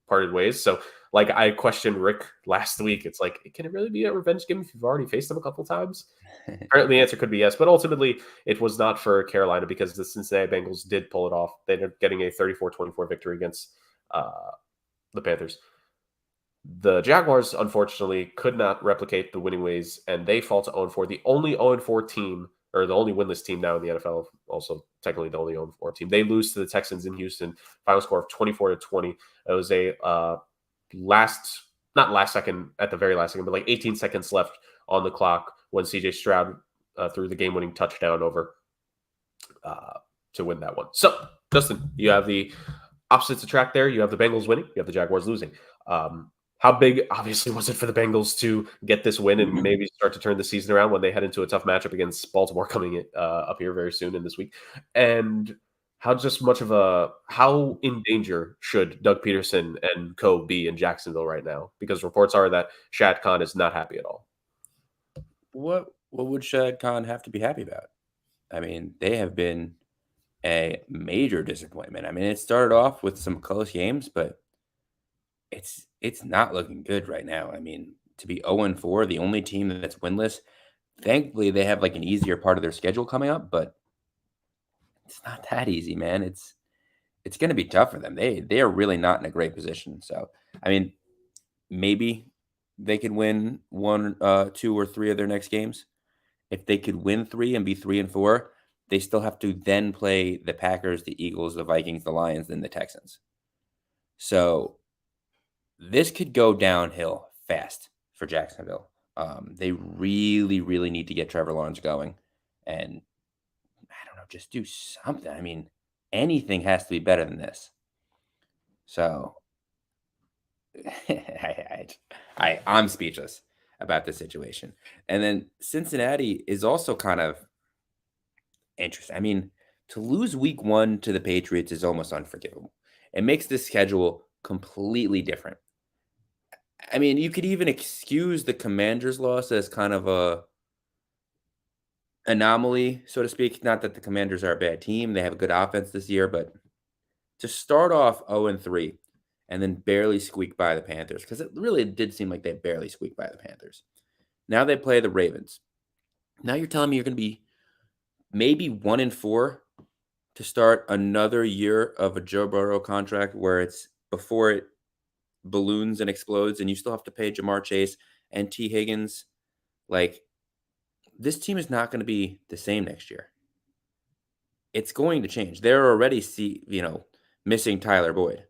parted ways. So, like, I questioned Rick last week. It's like, can it really be a revenge game if you've already faced them a couple times? Apparently, the answer could be yes, but ultimately, it was not for Carolina, because the Cincinnati Bengals did pull it off. They ended up getting a 34-24 victory against the Panthers. The Jaguars, unfortunately, could not replicate the winning ways, and they fall to 0-4. The only 0-4 team, or the only winless team now in the NFL, also technically the only 0-4 team. They lose to the Texans in Houston, final score of 24-20. It was a not last second, at the very last second, but like 18 seconds left on the clock when CJ Stroud threw the game-winning touchdown over to win that one. So, Justin, you have the opposites attract there. You have the Bengals winning. You have the Jaguars losing. How big, obviously, was it for the Bengals to get this win and maybe start to turn the season around when they head into a tough matchup against Baltimore coming up here very soon in this week? And how in danger should Doug Peterson and co be in Jacksonville right now? Because reports are that Shad Khan is not happy at all. What would Shad Khan have to be happy about? I mean, they have been a major disappointment. I mean, it started off with some close games, but it's not looking good right now. I mean, to be 0-4, the only team that's winless, thankfully they have like an easier part of their schedule coming up, but it's not that easy, man. It's going to be tough for them. They are really not in a great position. So, I mean, maybe they could win 1, 2, or 3 of their next games. If they could win 3 and be 3-4, they still have to then play the Packers, the Eagles, the Vikings, the Lions, then the Texans. So this could go downhill fast for Jacksonville. They really, really need to get Trevor Lawrence going. And I don't know, just do something. I mean, anything has to be better than this. So I'm speechless about this situation. And then Cincinnati is also kind of interesting. I mean, to lose week 1 to the Patriots is almost unforgivable. It makes the schedule completely different. I mean, you could even excuse the Commanders' loss as kind of a anomaly, so to speak. Not that the Commanders are a bad team. They have a good offense this year, but to start off 0-3 and then barely squeak by the Panthers, because it really did seem like they barely squeaked by the Panthers. Now they play the Ravens. Now you're telling me you're going to be maybe 1-4 to start another year of a Joe Burrow contract where it's before it balloons and explodes, and you still have to pay Jamar Chase and T. Higgins. Like, this team is not going to be the same next year. It's going to change. They're already missing Tyler Boyd.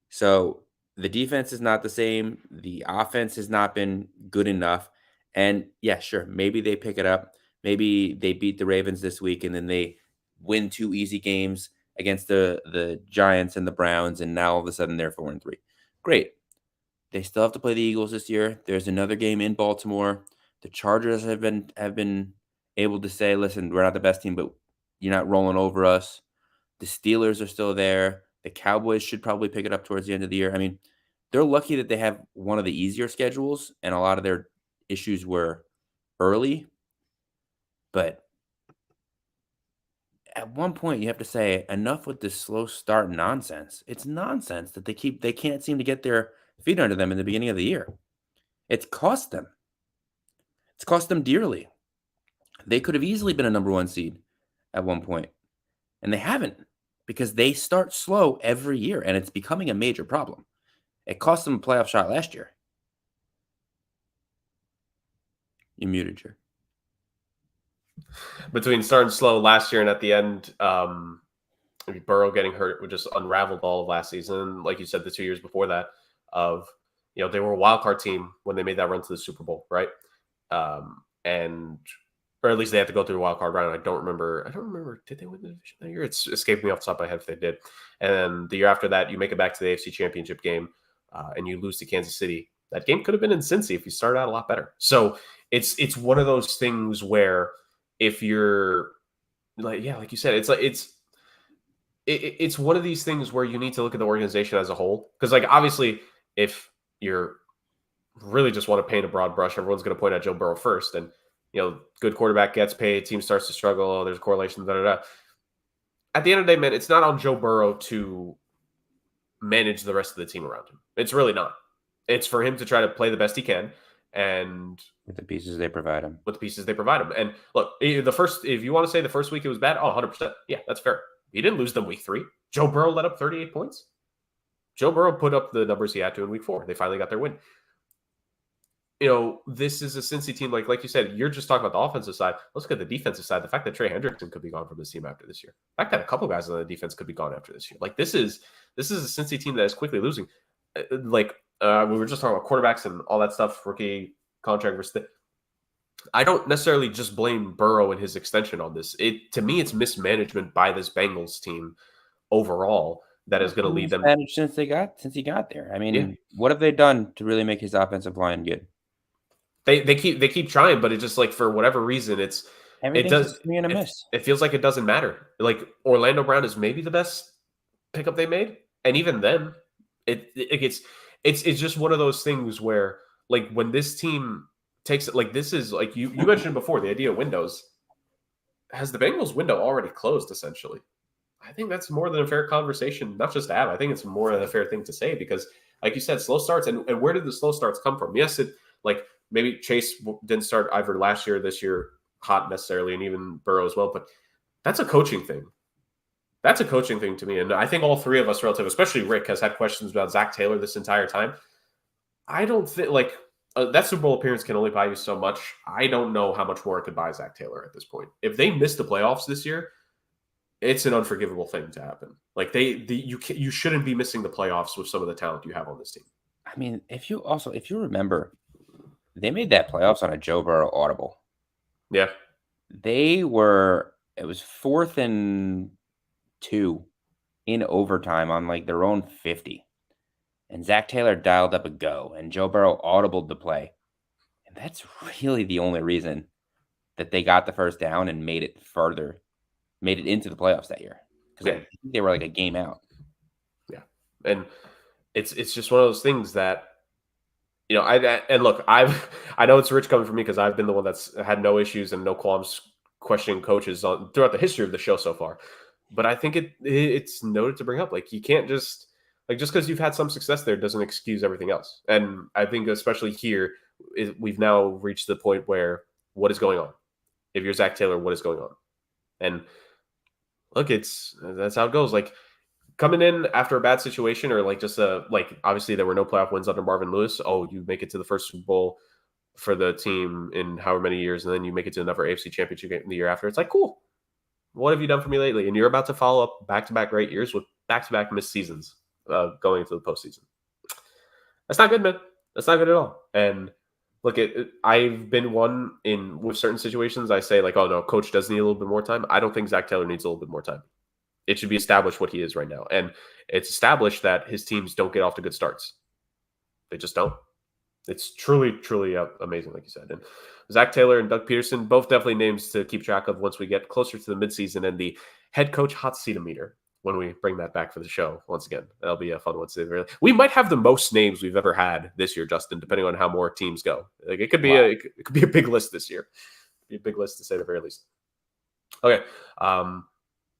So the defense is not the same. The offense has not been good enough. And yeah, sure, maybe they pick it up. Maybe they beat the Ravens this week and then they win 2 easy games against the Giants and the Browns, and now all of a sudden they're 4-3. Great. They still have to play the Eagles this year. There's another game in Baltimore. The Chargers have been able to say, listen, we're not the best team, but you're not rolling over us. The Steelers are still there. The Cowboys should probably pick it up towards the end of the year. I mean, they're lucky that they have one of the easier schedules, and a lot of their issues were early. But at one point, you have to say enough with this slow start nonsense. It's nonsense that they can't seem to get their feet under them in the beginning of the year. It's cost them. It's cost them dearly. They could have easily been a number 1 seed at one point, and they haven't because they start slow every year, and it's becoming a major problem. It cost them a playoff shot last year. You muted her. Between starting slow last year and at the end, Burrow getting hurt would just unraveled all of last season. Like you said, the 2 years before that, they were a wild card team when they made that run to the Super Bowl, right? Or at least they had to go through a wild card round. I don't remember. Did they win the division that year? It's escaped me off the top of my head if they did. And then the year after that, you make it back to the AFC Championship game, and you lose to Kansas City. That game could have been in Cincy if you started out a lot better. So it's one of those things where if you're like you said, it's one of these things where you need to look at the organization as a whole. Because like obviously, if you're really just want to paint a broad brush, everyone's going to point at Joe Burrow first, and good quarterback gets paid, team starts to struggle. Oh, there's a correlation. At the end of the day, man, it's not on Joe Burrow to manage the rest of the team around him. It's really not. It's for him to try to play the best he can, and with the pieces they provide him. And look, if you want to say the first week it was bad, 100%. Yeah, that's fair. He didn't lose them week 3. Joe Burrow let up 38 points. Joe Burrow put up the numbers he had to in week 4. They finally got their win. This is a Cincy team, like you said, you're just talking about the offensive side. Let's look at the defensive side. The fact that Trey Hendrickson could be gone from this team after this year. The fact that a couple guys on the defense could be gone after this year. Like this is a Cincy team that is quickly losing. We were just talking about quarterbacks and all that stuff, rookie contract versus I don't necessarily just blame Burrow and his extension on this. To me, it's mismanagement by this Bengals team overall that is going to lead them. Since he got there. I mean, What have they done to really make his offensive line good? They keep trying, but it just like for whatever reason, it feels like it doesn't matter. Like Orlando Brown is maybe the best pickup they made, and even then, it's just one of those things where like when this team takes it, like this is like you mentioned before, the idea of windows. Has the Bengals window already closed essentially? I think that's more than a fair conversation, not just to have. I think it's more than a fair thing to say because, like you said, slow starts. And where did the slow starts come from? Yes, maybe Chase didn't start either last year or this year hot necessarily, and even Burrow as well. But that's a coaching thing. That's a coaching thing to me. And I think all three of us relative, especially Rick, has had questions about Zach Taylor this entire time. I don't think that Super Bowl appearance can only buy you so much. I don't know how much more it could buy Zach Taylor at this point. If they miss the playoffs this year, it's an unforgivable thing to happen. Like you shouldn't be missing the playoffs with some of the talent you have on this team. I mean, if you remember, they made that playoffs on a Joe Burrow audible. Yeah. It was 4th and 2 in overtime on like their own 50. And Zach Taylor dialed up a go, and Joe Burrow audibled the play. And that's really the only reason that they got the first down and made it into the playoffs that year. Because I think they were like a game out. Yeah. And it's just one of those things that, I know it's rich coming from me because I've been the one that's had no issues and no qualms questioning coaches throughout the history of the show so far. But I think it's noted to bring up, like, you can't just because you've had some success there doesn't excuse everything else. And I think especially here, we've now reached the point where what is going on? If you're Zach Taylor, what is going on? And look, that's how it goes. Like coming in after a bad situation or obviously there were no playoff wins under Marvin Lewis. Oh, you make it to the first Super Bowl for the team in however many years, and then you make it to another AFC championship game the year after. It's like, cool. What have you done for me lately? And you're about to follow up back-to-back great years with back-to-back missed seasons going into the postseason. That's not good, man. That's not good at all. And look, I've been one with certain situations. I say like, oh no, coach does need a little bit more time. I don't think Zach Taylor needs a little bit more time. It should be established what he is right now. And it's established that his teams don't get off to good starts. They just don't. It's truly, truly amazing, like you said. And Zach Taylor and Doug Peterson, both definitely names to keep track of once we get closer to the midseason and the head coach hot seat meter. when we bring that back for the show once again. That'll be a fun one to really. We might have the most names we've ever had this year, Justin, depending on how more teams go. Like it could be Wow. it could be a big list this year. Be a big list to say the very least. Okay.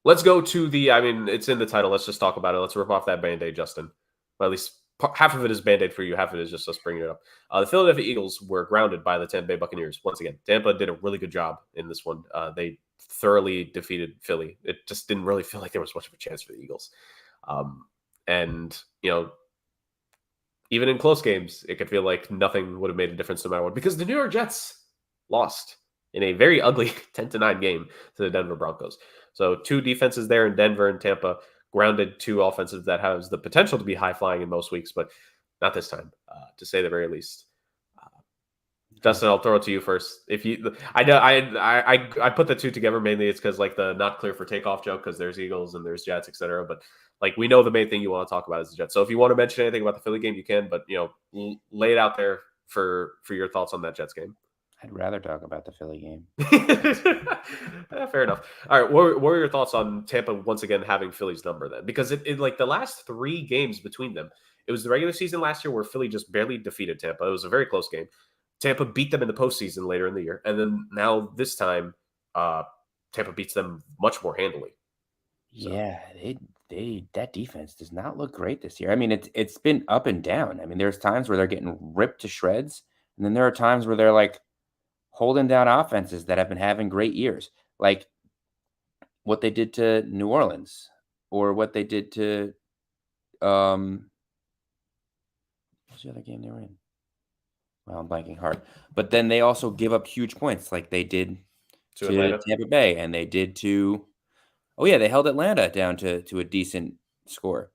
Let's go to the. I mean, it's in the title. Let's just talk about it. Let's rip off that Band-Aid, Justin. Well, at least half of it is Band-Aid for you. Half of it is just us bringing it up. The Philadelphia Eagles were grounded by the Tampa Bay Buccaneers. Once again, Tampa did a really good job in this one. They thoroughly defeated Philly. It just didn't really feel like there was much of a chance for the Eagles. And, even in close games, it could feel like nothing would have made a difference no matter what, because the New York Jets lost in a very ugly 10-9 game to the Denver Broncos. So 2 defenses there in Denver and Tampa, grounded 2 offenses that has the potential to be high flying in most weeks, but not this time, to say the very least. Justin, I'll throw it to you first. If you, I know, I put the 2 together mainly. It's because like the not clear for takeoff joke, because there's Eagles and there's Jets, etc. But like we know the main thing you want to talk about is the Jets. So if you want to mention anything about the Philly game, you can. But lay it out there for your thoughts on that Jets game. I'd rather talk about the Philly game. Fair enough. All right, what were your thoughts on Tampa once again having Philly's number then? Because it like the last 3 games between them, it was the regular season last year where Philly just barely defeated Tampa. It was a very close game. Tampa beat them in the postseason later in the year, and then now this time, Tampa beats them much more handily. So. Yeah, that defense does not look great this year. I mean, it's been up and down. I mean, there's times where they're getting ripped to shreds, and then there are times where they're like holding down offenses that have been having great years, like what they did to New Orleans, or what they did to what's the other game they were in? Well, I'm blanking hard. But then they also give up huge points like they did to Tampa Bay, and they did to they held Atlanta down to a decent score.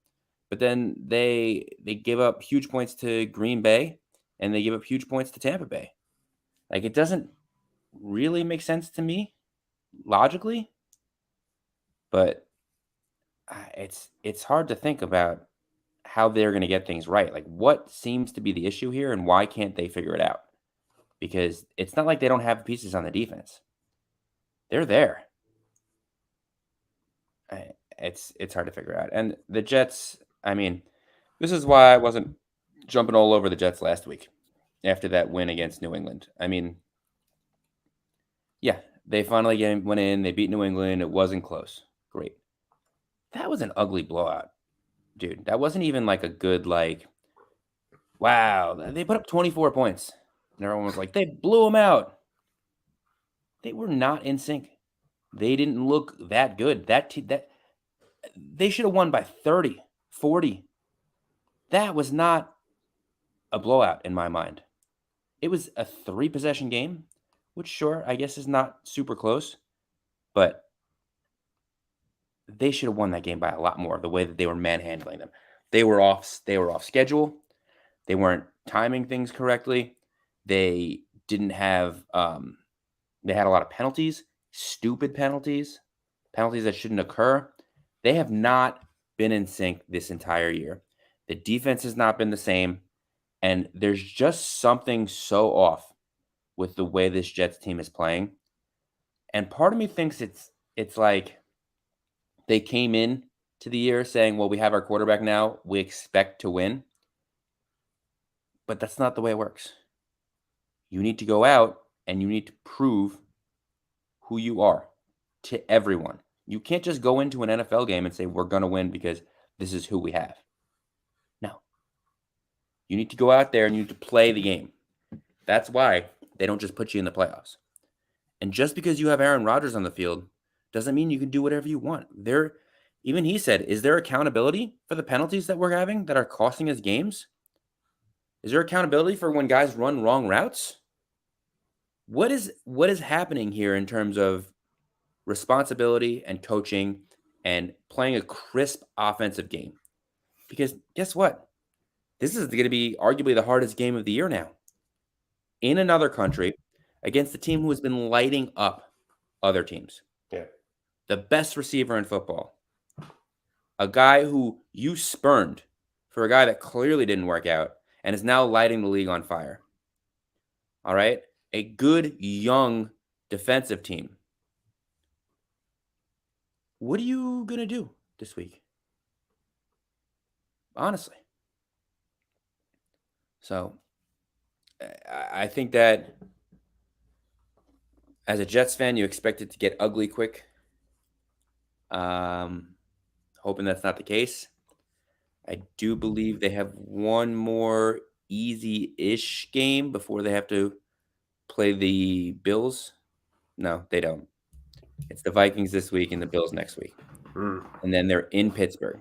But then they give up huge points to Green Bay, and they give up huge points to Tampa Bay. Like, it doesn't really make sense to me logically, but it's hard to think about how they're going to get things right. Like, what seems to be the issue here, and why can't they figure it out? Because it's not like they don't have pieces on the defense. They're there. It's hard to figure out. And the Jets, I mean, this is why I wasn't jumping all over the Jets last week after that win against New England. I mean, yeah, they finally went in. They beat New England. It wasn't close. Great. That was an ugly blowout, dude. That wasn't even like a good, like, wow. They put up 24 points. And everyone was like, they blew them out. They were not in sync. They didn't look that good. That they should have won by 30, 40. That was not a blowout in my mind. It was a 3-possession game, which, sure, I guess is not super close, but they should have won that game by a lot more, the way that they were manhandling them. They were off schedule. They weren't timing things correctly. They didn't have they had a lot of penalties, stupid penalties that shouldn't occur. They have not been in sync this entire year. The defense has not been the same, and there's just something so off with the way this Jets team is playing. And part of me thinks it's like they came in to the year saying, well, we have our quarterback now. We expect to win. But that's not the way it works. You need to go out and you need to prove who you are to everyone. You can't just go into an NFL game and say, we're going to win because this is who we have. No. You need to go out there and you need to play the game. That's why they don't just put you in the playoffs. And just because you have Aaron Rodgers on the field doesn't mean you can do whatever you want. Even he said, is there accountability for the penalties that we're having that are costing us games? Is there accountability for when guys run wrong routes? What is happening here in terms of responsibility and coaching and playing a crisp offensive game? Because guess what? This is going to be arguably the hardest game of the year now. In another country, against a team who has been lighting up other teams. Yeah. The best receiver in football. A guy who you spurned for a guy that clearly didn't work out and is now lighting the league on fire. All right? A good, young defensive team. What are you going to do? this week. Honestly. So I think that as a Jets fan, you expect it to get ugly quick. Hoping that's not the case. I do believe they have one more easy-ish game before they have to play the Bills. No, they don't. It's the Vikings this week and the Bills next week. And then they're in Pittsburgh.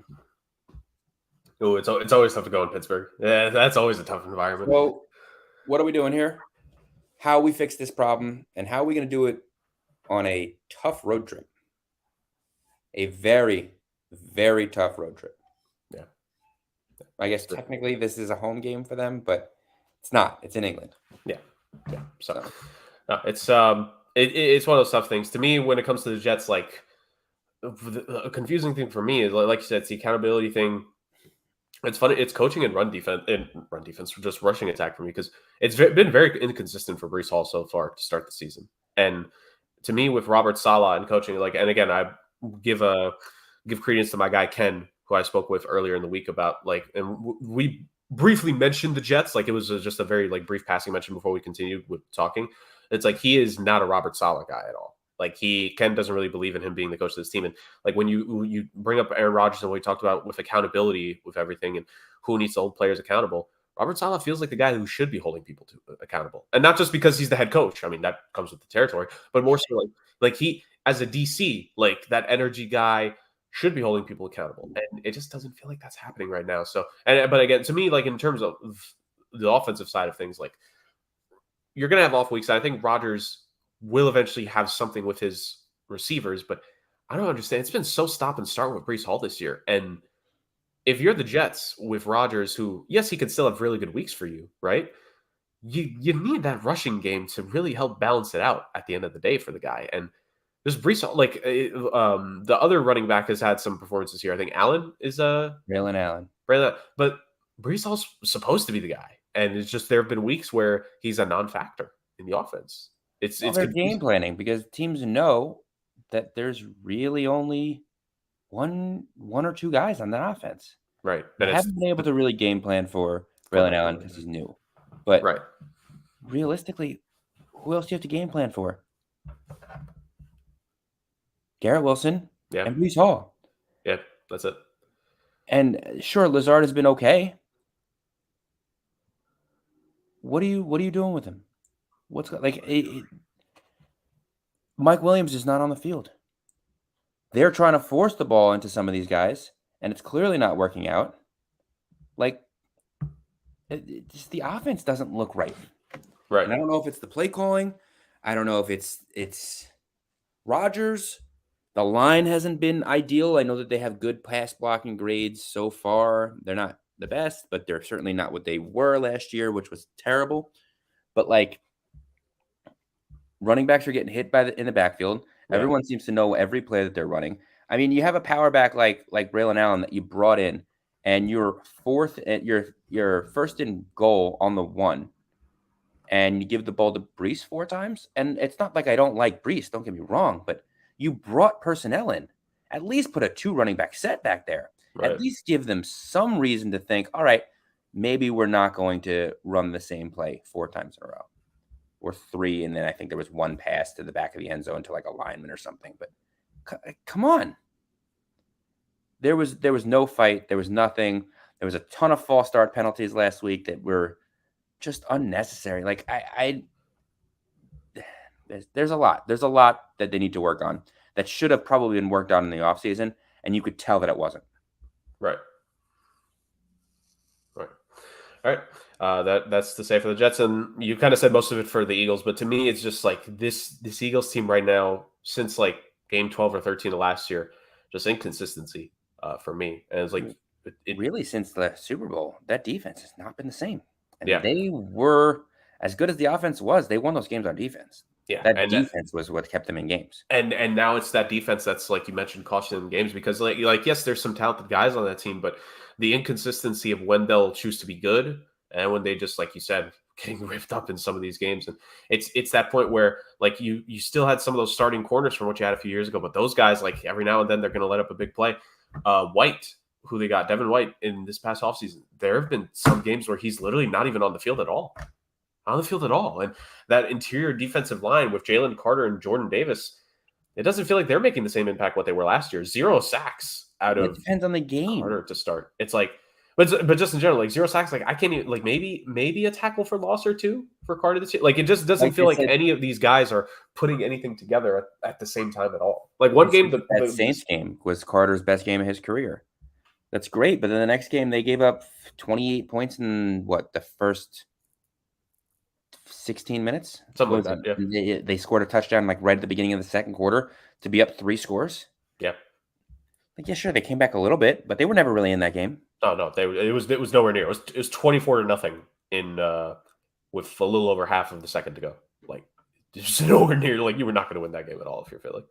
Oh, it's always tough to go in Pittsburgh. Yeah, that's always a tough environment. So what are we doing here? How we fix this problem and how are we going to do it on a tough road trip? A very, very tough road trip. Yeah. I guess technically this is a home game for them, but it's not. It's in England. Yeah. So it's one of those tough things. To me, when it comes to the Jets, like a confusing thing for me is like you said, it's the accountability thing. It's funny. It's coaching and run defense, just rushing attack for me because it's been very inconsistent for Breece Hall so far to start the season. And to me, with Robert Saleh and coaching, and again, I give credence to my guy Ken, who I spoke with earlier in the week about and we briefly mentioned the Jets. It was just a very brief passing mention before we continued with talking. It's he is not a Robert Saleh guy at all. Ken doesn't really believe in him being the coach of this team. And when you bring up Aaron Rodgers and what we talked about with accountability with everything and who needs to hold players accountable, Robert Saleh feels like the guy who should be holding people accountable. And not just because he's the head coach. I mean, that comes with the territory, but more so he, as a DC, that energy guy should be holding people accountable. And it just doesn't feel like that's happening right now. So, but again, to me, in terms of the offensive side of things, you're going to have off weeks. I think Rodgers will eventually have something with his receivers, but I don't understand. It's been so stop and start with Breece Hall this year. And if you're the Jets with Rodgers, who, yes, he could still have really good weeks for you, right? You need that rushing game to really help balance it out at the end of the day for the guy. And just Breece Hall, the other running back has had some performances here. I think Allen is Braylon Allen. But Breece Hall's supposed to be the guy. And it's just there have been weeks where he's a non-factor in the offense. It's game planning because teams know that there's really only one or two guys on that offense. Right. They haven't been able to really game plan for Braylon Allen because he's new. But realistically, who else do you have to game plan for? Garrett Wilson and Breece Hall. Yeah, that's it. And sure, Lazard has been okay. What are you doing with him? What's Mike Williams is not on the field. They're trying to force the ball into some of these guys, and it's clearly not working out. Just the offense doesn't look right. Right. And I don't know if it's the play calling. I don't know if it's Rodgers. The line hasn't been ideal. I know that they have good pass blocking grades so far. They're not the best, but they're certainly not what they were last year, which was terrible. But running backs are getting hit in the backfield. Yeah. Everyone seems to know every play that they're running. I mean, you have a power back like Braylon Allen that you brought in, and you're first and goal on the 1, and you give the ball to Breece 4 times. And it's not like I don't like Breece, don't get me wrong, but you brought personnel in. At least put a 2 running back set back there. Right. At least give them some reason to think, all right, maybe we're not going to run the same play 4 times in a row. Or 3, and then I think there was 1 pass to the back of the end zone to a lineman or something. But come on. There was no fight. There was nothing. There was a ton of false start penalties last week that were just unnecessary. There's a lot. There's a lot that they need to work on that should have probably been worked on in the offseason, and you could tell that it wasn't. Right. All right. That's to say for the Jets, and you kind of said most of it for the Eagles, but to me, it's just this Eagles team right now, since game 12 or 13 of last year, just inconsistency for me. And it's really since the Super Bowl, that defense has not been the same. And they were as good as the offense was. They won those games on defense. Yeah, that defense was what kept them in games. And now it's that defense that's you mentioned, costing them games because yes, there's some talented guys on that team, but the inconsistency of when they'll choose to be good and when they just, like you said, getting ripped up in some of these games. And it's that point where you still had some of those starting corners from what you had a few years ago, but those guys every now and then they're going to let up a big play. White, who they got, Devin White, in this past offseason, there have been some games where he's literally not even on the field at all. On the field at all. And that interior defensive line with Jalen Carter and Jordan Davis, it doesn't feel like they're making the same impact what they were last year. 0 sacks out of It depends on the game. Carter to start. It's like, but just in general, like 0 sacks, like I can't even, like maybe a tackle for loss or two for Carter this year. Like it just doesn't feel like any of these guys are putting anything together at the same time at all. Like one game, that Saints game was Carter's best game of his career. That's great, but then the next game they gave up 28 points in the first 16 minutes, something like that. Yeah, they scored a touchdown like right at the beginning of the second quarter to be up 3 scores. Yeah, like sure they came back a little bit, but they were never really in that game. Oh no, it was nowhere near. It was 24-0 in with a little over half of the second to go. Like just nowhere near. Like you were not going to win that game at all if you're Philly.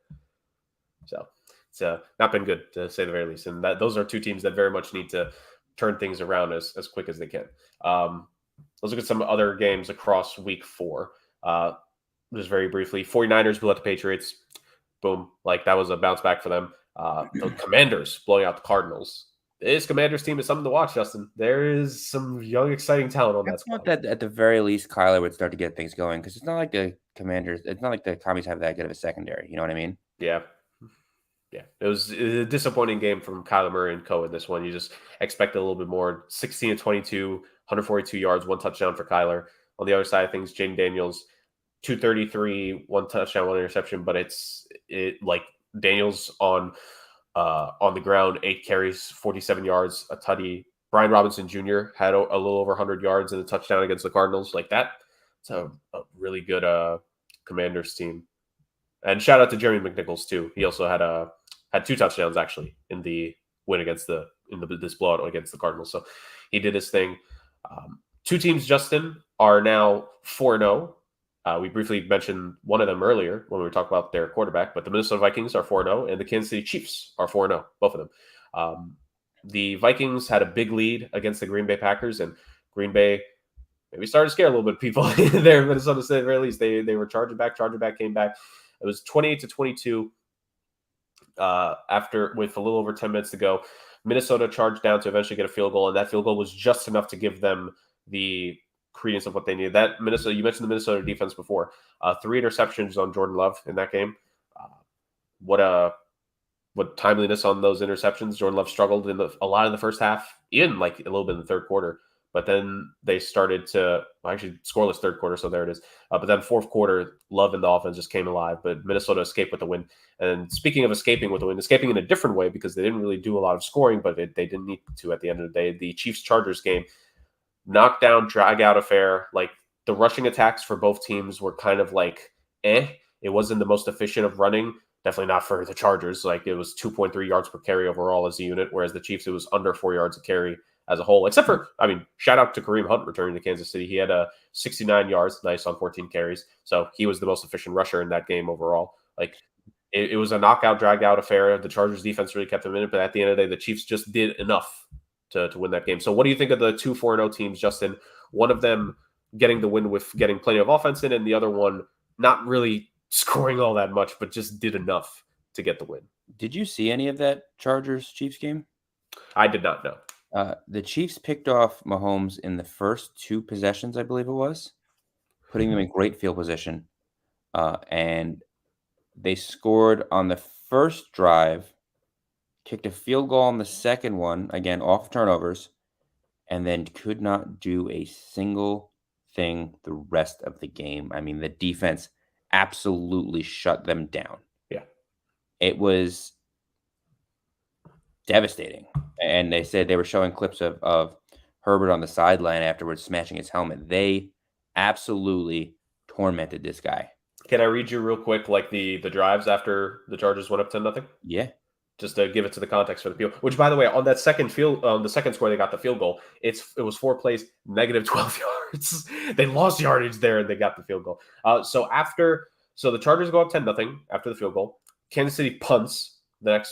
So it's not been good to say the very least. And those are two teams that very much need to turn things around as quick as they can. Let's look at some other games across week 4. Just very briefly, 49ers blew out the Patriots. Boom. Like that was a bounce back for them. The Commanders blowing out the Cardinals. This Commanders team is something to watch, Justin. There is some young, exciting talent on that squad. That at the very least, Kyler would start to get things going because it's not like the Commanders. It's not like the Commies have that good of a secondary. You know what I mean? Yeah. It was a disappointing game from Kyler Murray and co. in this one. You just expect a little bit more. 16-22, 142 yards, 1 touchdown for Kyler. On the other side of things, Jaden Daniels, 233, 1 touchdown, 1 interception. But it's like Daniels on the ground, 8 carries, 47 yards, a tutty. Brian Robinson Jr. had a little over 100 yards and a touchdown against the Cardinals. Like that, it's a really good Commanders team. And shout out to Jeremy McNichols too. He also had 2 touchdowns actually in the win against this blowout against the Cardinals. So he did his thing. 2 teams, Justin, are now 4-0. We briefly mentioned one of them earlier when we were talking about their quarterback, but the Minnesota Vikings are 4-0 and the Kansas City Chiefs are 4-0, both of them. The Vikings had a big lead against the Green Bay Packers, and Green Bay maybe started to scare a little bit of people there in Minnesota State at the very least. They were charging back, came back. It was 28-22 after with a little over 10 minutes to go. Minnesota charged down to eventually get a field goal, and that field goal was just enough to give them the credence of what they needed. That Minnesota, you mentioned the Minnesota defense before. 3 interceptions on Jordan Love in that game. What timeliness on those interceptions. Jordan Love struggled a lot in the first half, even like a little bit in the third quarter. But then they started to actually scoreless third quarter, so there it is. But then fourth quarter, Love and the offense just came alive. But Minnesota escaped with the win. And speaking of escaping with the win, escaping in a different way because they didn't really do a lot of scoring, but they didn't need to at the end of the day. The Chiefs-Chargers game, knockdown, drag-out affair. Like the rushing attacks for both teams were kind of like, It wasn't the most efficient of running. Definitely not for the Chargers. Like it was 2.3 yards per carry overall as a unit, whereas the Chiefs, it was under 4 yards a carry as a whole, except for, shout out to Kareem Hunt returning to Kansas City. He had 69 yards, nice on 14 carries. So he was the most efficient rusher in that game overall. Like it was a knockout, drag out affair. The Chargers defense really kept them in it, but at the end of the day, the Chiefs just did enough to win that game. So what do you think of the 2 4-0 teams, Justin? One of them getting the win with getting plenty of offense in, and the other one not really scoring all that much, but just did enough to get the win. Did you see any of that Chargers-Chiefs game? I did not know. The Chiefs picked off Mahomes in the first 2 possessions, I believe it was, putting them in great field position. And they scored on the first drive, kicked a field goal on the second one, again, off turnovers, and then could not do a single thing the rest of the game. The defense absolutely shut them down. Yeah. It was devastating. And they said they were showing clips of Herbert on the sideline afterwards smashing his helmet. They absolutely tormented this guy. Can I read you real quick, like the drives after the Chargers went up 10-0? Yeah. Just to give it to the context for the people. Which, by the way, on that second the second score, they got the field goal. It was 4 plays, negative 12 yards. They lost yardage there, and they got the field goal. So the Chargers go up 10-0 after the field goal. Kansas City punts the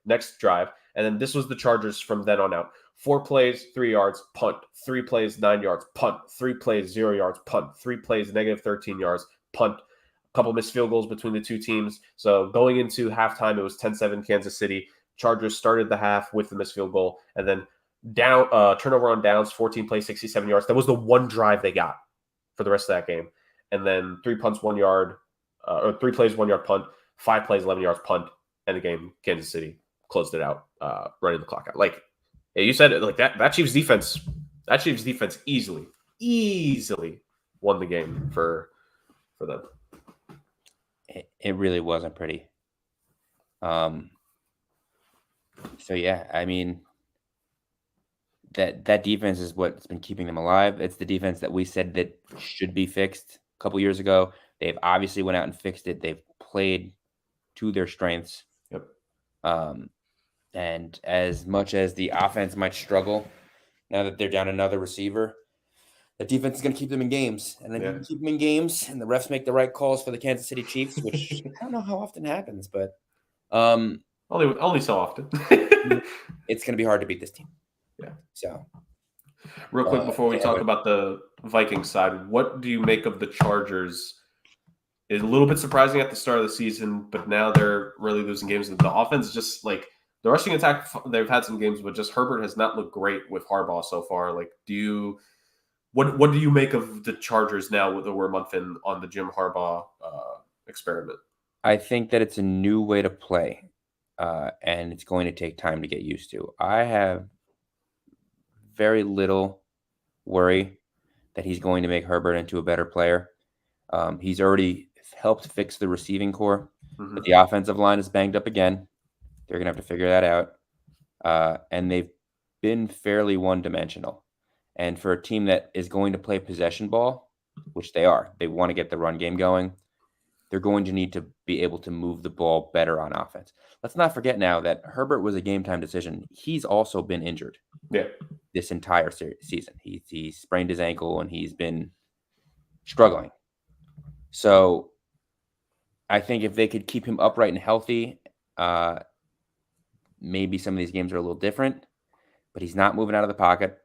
next drive, and then this was the Chargers from then on out. 4 plays, 3 yards, punt. 3 plays, 9 yards, punt. 3 plays, 0 yards, punt. 3 plays, negative 13 yards, punt. A couple missed field goals between the two teams. So going into halftime, it was 10-7 Kansas City. Chargers started the half with the missed field goal, and then turnover on downs, 14 plays, 67 yards. That was the one drive they got for the rest of that game. And then 3 punts, 1 yard, or 3 plays, 1 yard punt, 5 plays, 11 yards punt, and the game, Kansas City closed it out, running the clock out. Like you said, it like that Chiefs defense easily won the game for them. It really wasn't pretty. So yeah, I mean, that defense is what's been keeping them alive. It's the defense that we said that should be fixed a couple years ago. They've obviously went out and fixed it. They've played to their strengths. Yep. And as much as the offense might struggle now that they're down another receiver, the defense is going to keep them in games. And then you keep them in games, and the refs make the right calls for the Kansas City Chiefs, which I don't know how often happens, but only so often. It's going to be hard to beat this team. Yeah. So, real quick before we talk about the Vikings side, what do you make of the Chargers? It's a little bit surprising at the start of the season, but now they're really losing games. And the offense is just like the rushing attack. They've had some games, but just Herbert has not looked great with Harbaugh so far. Like, what do you make of the Chargers now that we're a month in on the Jim Harbaugh experiment? I think that it's a new way to play, and it's going to take time to get used to. I have very little worry that he's going to make Herbert into a better player. He's already helped fix the receiving core, but the offensive line is banged up again. They're going to have to figure that out. And they've been fairly one-dimensional. And for a team that is going to play possession ball, which they want to get the run game going, they're going to need to be able to move the ball better on offense. Let's not forget now that Herbert was a game-time decision. He's also been injured this entire season. He sprained his ankle, and he's been struggling. So I think if they could keep him upright and healthy, maybe some of these games are a little different. But he's not moving out of the pocket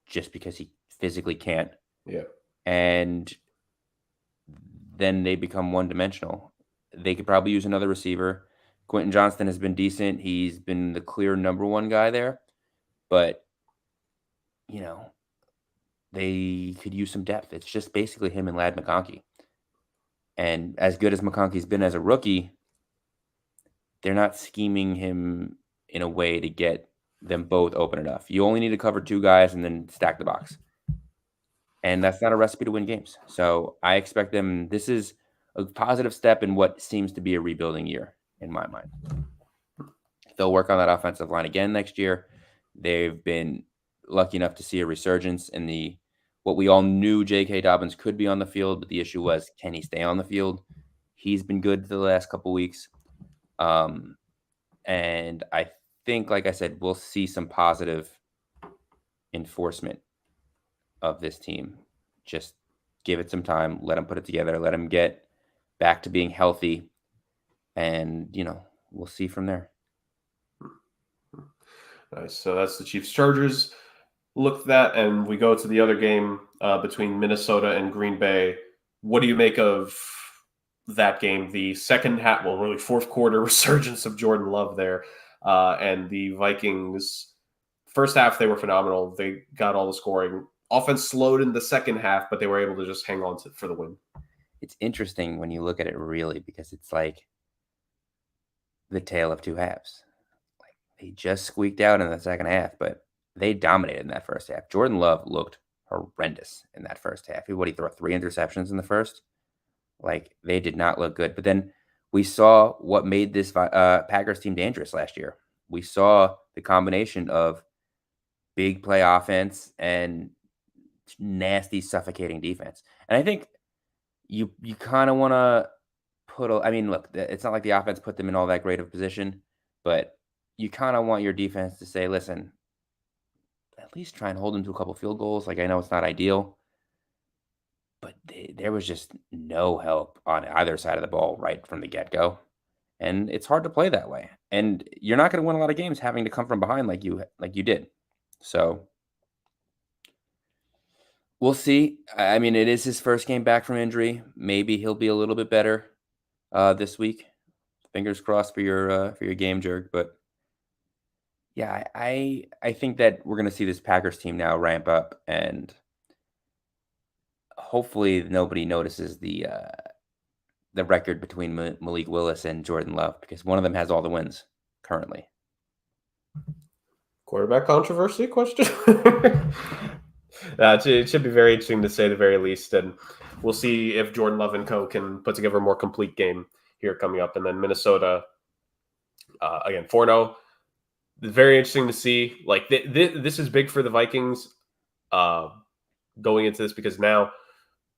just because he physically can't. Yeah. And then they become one-dimensional. They could probably use another receiver. Quentin Johnston has been decent. He's been the clear number one guy there. But, they could use some depth. It's just basically him and Ladd McConkey. And as good as McConkey's been as a rookie, they're not scheming him in a way to get them both open enough. You only need to cover 2 guys and then stack the box. And that's not a recipe to win games. So I expect them. This is a positive step in what seems to be a rebuilding year in my mind. They'll work on that offensive line again next year. They've been lucky enough to see a resurgence in what we all knew J.K. Dobbins could be on the field, but the issue was, can he stay on the field? He's been good the last couple weeks. And I think, like I said, we'll see some positive enforcement of this team. Just give it some time, let them put it together, let them get back to being healthy, and we'll see from there. Nice. So that's the Chiefs Chargers. Look at that, and we go to the other game between Minnesota and Green Bay. What do you make of that game? The second half, really fourth quarter resurgence of Jordan Love there, and the Vikings. First half, they were phenomenal. They got all the scoring. Offense slowed in the second half, but they were able to just hang on for the win. It's interesting when you look at it, really, because it's like the tale of two halves. Like, they just squeaked out in the second half, but they dominated in that first half. Jordan Love looked horrendous in that first half. He threw 3 interceptions in the first. Like, they did not look good. But then we saw what made this Packers team dangerous last year. We saw the combination of big play offense and nasty, suffocating defense. And I think you kind of want to look, it's not like the offense put them in all that great of a position, but you kind of want your defense to say, listen, at least try and hold them to a couple field goals. Like, I know it's not ideal, but there was just no help on either side of the ball right from the get-go. And it's hard to play that way. And you're not going to win a lot of games having to come from behind like you did. So we'll see. I mean, it is his first game back from injury. Maybe he'll be a little bit better this week. Fingers crossed for your game, Jerg. But Yeah, I think that we're going to see this Packers team now ramp up, and hopefully nobody notices the record between Malik Willis and Jordan Love, because one of them has all the wins currently. Quarterback controversy question? It should be very interesting to say the very least, and we'll see if Jordan Love and co can put together a more complete game here coming up. And then Minnesota, again, 4-0. Very interesting to see. Like this is big for the Vikings going into this, because now,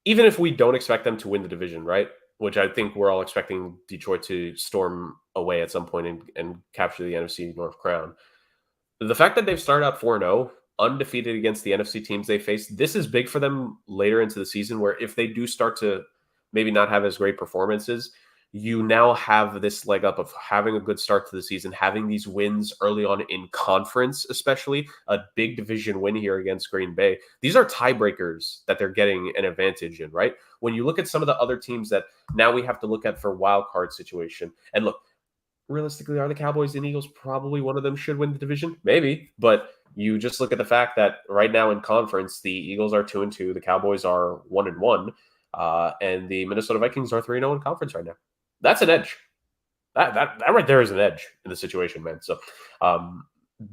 even if we don't expect them to win the division, right? Which I think we're all expecting Detroit to storm away at some point and capture the NFC North crown. The fact that they've started out 4-0, undefeated against the NFC teams they face, this is big for them later into the season, where if they do start to maybe not have as great performances, you now have this leg up of having a good start to the season, having these wins early on in conference, especially a big division win here against Green Bay. These are tiebreakers that they're getting an advantage in, right? When you look at some of the other teams that now we have to look at for wild card situation, and look, realistically, are the Cowboys and Eagles probably one of them should win the division? Maybe, but you just look at the fact that right now in conference, the Eagles are 2-2, the Cowboys are 1-1, and the Minnesota Vikings are 3-0 in conference right now. That's an edge. That right there is an edge in the situation, man. So,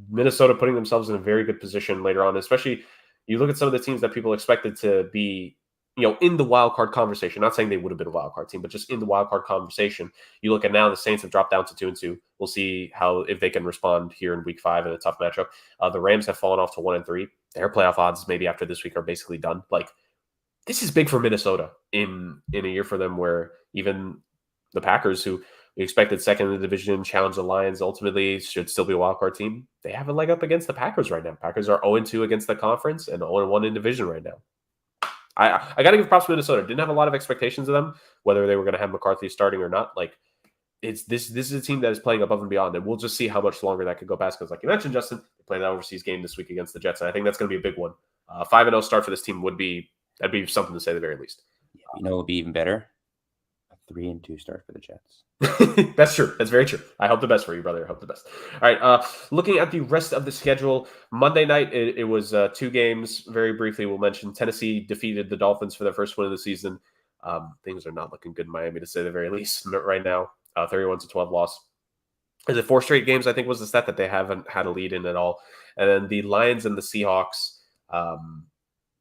Minnesota putting themselves in a very good position later on, especially you look at some of the teams that people expected to be, in the wild card conversation. Not saying they would have been a wild card team, but just in the wild card conversation. You look at now the Saints have dropped down to 2-2. We'll see if they can respond here in Week 5 in a tough matchup. The Rams have fallen off to 1-3. Their playoff odds maybe after this week are basically done. Like, this is big for Minnesota in a year for them where even the Packers, who we expected second in the division, challenge the Lions, ultimately should still be a wild card team. They have a leg up against the Packers right now. Packers are 0-2 against the conference and 0-1 in division right now. I got to give props to Minnesota. Didn't have a lot of expectations of them, whether they were going to have McCarthy starting or not. Like, this is a team that is playing above and beyond, and we'll just see how much longer that could go past. Because, like you mentioned, Justin, they played that overseas game this week against the Jets, and I think that's going to be a big one. 5-0 start for this team that'd be something to say at the very least. Yeah, it would be even better. 3-2 start for the Jets. That's true. That's very true. I hope the best for you, brother. I hope the best. All right. Looking at the rest of the schedule, Monday night, it was 2 games. Very briefly, we'll mention Tennessee defeated the Dolphins for their first win of the season. Things are not looking good in Miami, to say the very least, right now. 31-12 loss. Is it 4 straight games, I think, was the stat that they haven't had a lead in at all. And then the Lions and the Seahawks,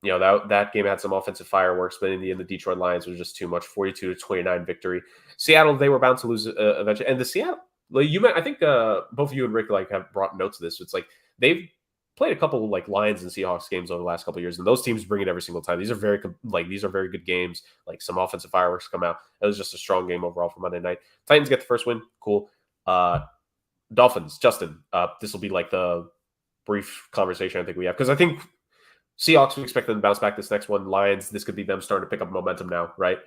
that game had some offensive fireworks, but in the end, the Detroit Lions was just too much. 42-29 victory. Seattle, they were bound to lose eventually. And the Seattle, I think both you and Rick have brought notes of this. It's like they've played a couple like Lions and Seahawks games over the last couple of years, and those teams bring it every single time. These are very good games. Like, some offensive fireworks come out. It was just a strong game overall for Monday night. Titans get the first win. Cool. Dolphins, Justin. This will be like the brief conversation I think we have, because I think Seahawks, we expect them to bounce back this next one. Lions, this could be them starting to pick up momentum now, right?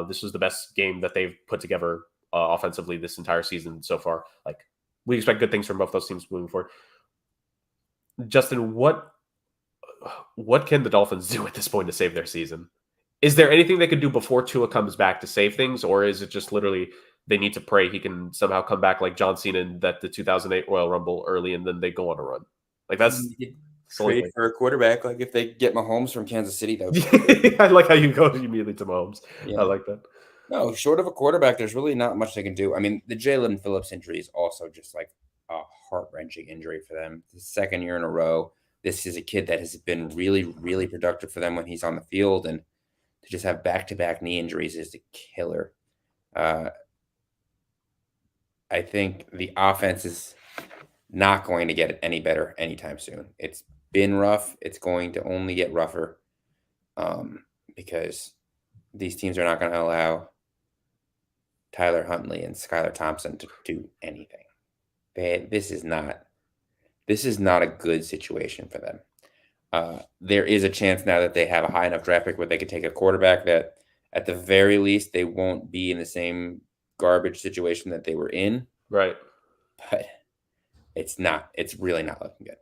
This was the best game that they've put together offensively this entire season so far. Like, we expect good things from both those teams moving forward. Justin, what can the Dolphins do at this point to save their season? Is there anything they could do before Tua comes back to save things, or is it just literally they need to pray he can somehow come back like John Cena in the 2008 Royal Rumble early, and then they go on a run? Like, that's trade for a quarterback. Like, if they get Mahomes from Kansas City, that would be I like how you go immediately to Mahomes. Yeah. I like that. No, short of a quarterback, there's really not much they can do. I mean, the Jalen Phillips injury is also just like a heart-wrenching injury for them. The second year in a row. This is a kid that has been really, really productive for them when he's on the field, and to just have back-to-back knee injuries is a killer. I think the offense is not going to get any better anytime soon. It's been rough. It's going to only get rougher because these teams are not going to allow Tyler Huntley and Skylar Thompson to do anything. This is not a good situation for them. There is a chance now that they have a high enough draft pick where they could take a quarterback that, at the very least, they won't be in the same garbage situation that they were in. Right. But it's really not looking good.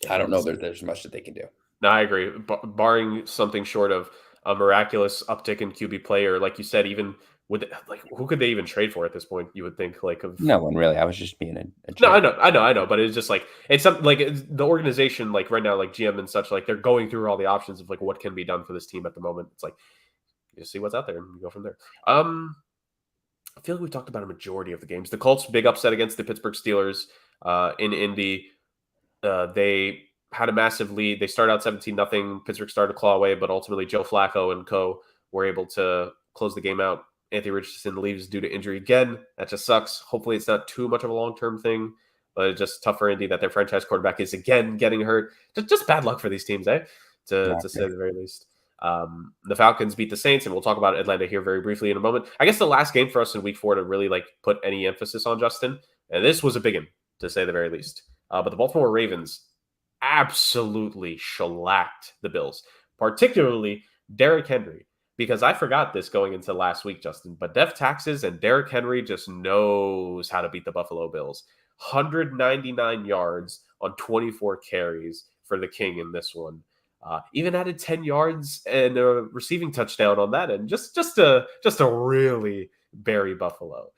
I don't know that there's much that they can do. No, I agree. Barring something short of a miraculous uptick in QB play, or like you said, even who could they even trade for at this point? You would think No one really. I was just being a no, joke. I know, but it's just it's something the organization right now, GM and such, they're going through all the options of what can be done for this team at the moment. It's you see what's out there and you go from there. I feel like we talked about a majority of the games. The Colts big upset against the Pittsburgh Steelers in Indy. They had a massive lead. They started out 17-0. Pittsburgh started to claw away, but ultimately Joe Flacco and co were able to close the game out. Anthony Richardson leaves due to injury again. That just sucks. Hopefully it's not too much of a long-term thing, but it's just tough for Indy that their franchise quarterback is again getting hurt. Just bad luck for these teams, to say the very least. The Falcons beat the Saints, and we'll talk about Atlanta here very briefly in a moment. I guess the last game for us in week 4 to really put any emphasis on, Justin, and this was a big one, to say the very least. But the Baltimore Ravens absolutely shellacked the Bills, particularly Derrick Henry. Because I forgot this going into last week, Justin, but Def Taxes and Derrick Henry just knows how to beat the Buffalo Bills. 199 yards on 24 carries for the King in this one. Even added 10 yards and a receiving touchdown on that end. Just to really bury Buffalo.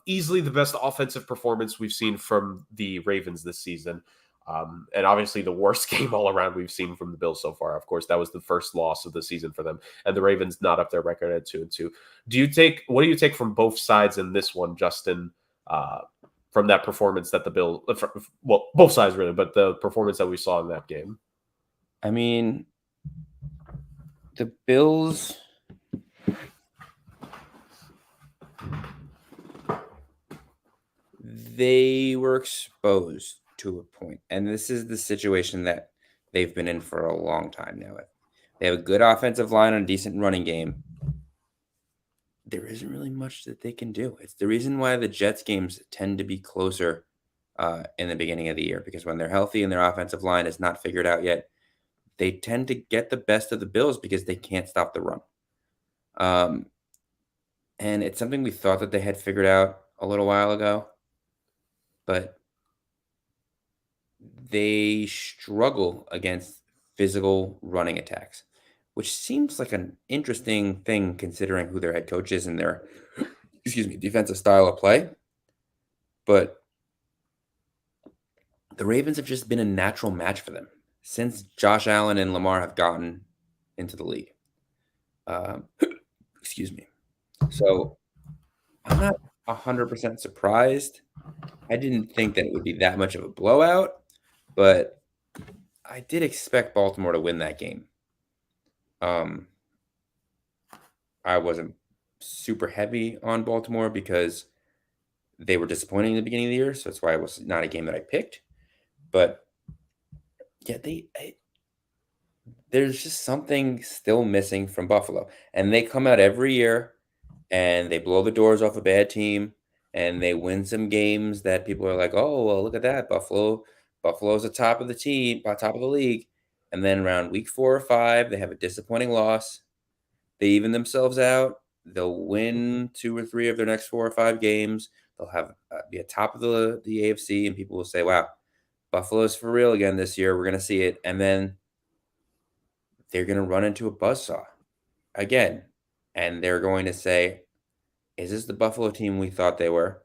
Easily the best offensive performance we've seen from the Ravens this season. And obviously the worst game all around we've seen from the Bills so far. Of course, that was the first loss of the season for them. And the Ravens not up their record at 2-2. What do you take from both sides in this one, Justin, from that performance that the Bills, well, both sides really, but the performance that we saw in that game? I mean, the Bills, they were exposed to a point. And this is the situation that they've been in for a long time now. They have a good offensive line and a decent running game. There isn't really much that they can do. It's the reason why the Jets games tend to be closer in the beginning of the year, because when they're healthy and their offensive line is not figured out yet, they tend to get the best of the Bills because they can't stop the run. And it's something we thought that they had figured out a little while ago, but they struggle against physical running attacks, which seems like an interesting thing considering who their head coach is and their, defensive style of play. But the Ravens have just been a natural match for them since Josh Allen and Lamar have gotten into the league. So I'm not 100% surprised. I didn't think that it would be that much of a blowout, but I did expect Baltimore to win that game. I wasn't super heavy on Baltimore because they were disappointing in the beginning of the year, so that's why it was not a game that I picked. But yeah, there's just something still missing from Buffalo. And they come out every year and they blow the doors off a bad team and they win some games that people are like, oh, well, look at that. Buffalo's the top of the team, top of the league. And then around week 4 or 5, they have a disappointing loss. They even themselves out. They'll win 2 or 3 of their next 4 or 5 games. They'll have be at top of the AFC, and people will say, wow, Buffalo's for real again this year. We're going to see it. And then they're going to run into a buzzsaw again. And they're going to say, is this the Buffalo team we thought they were?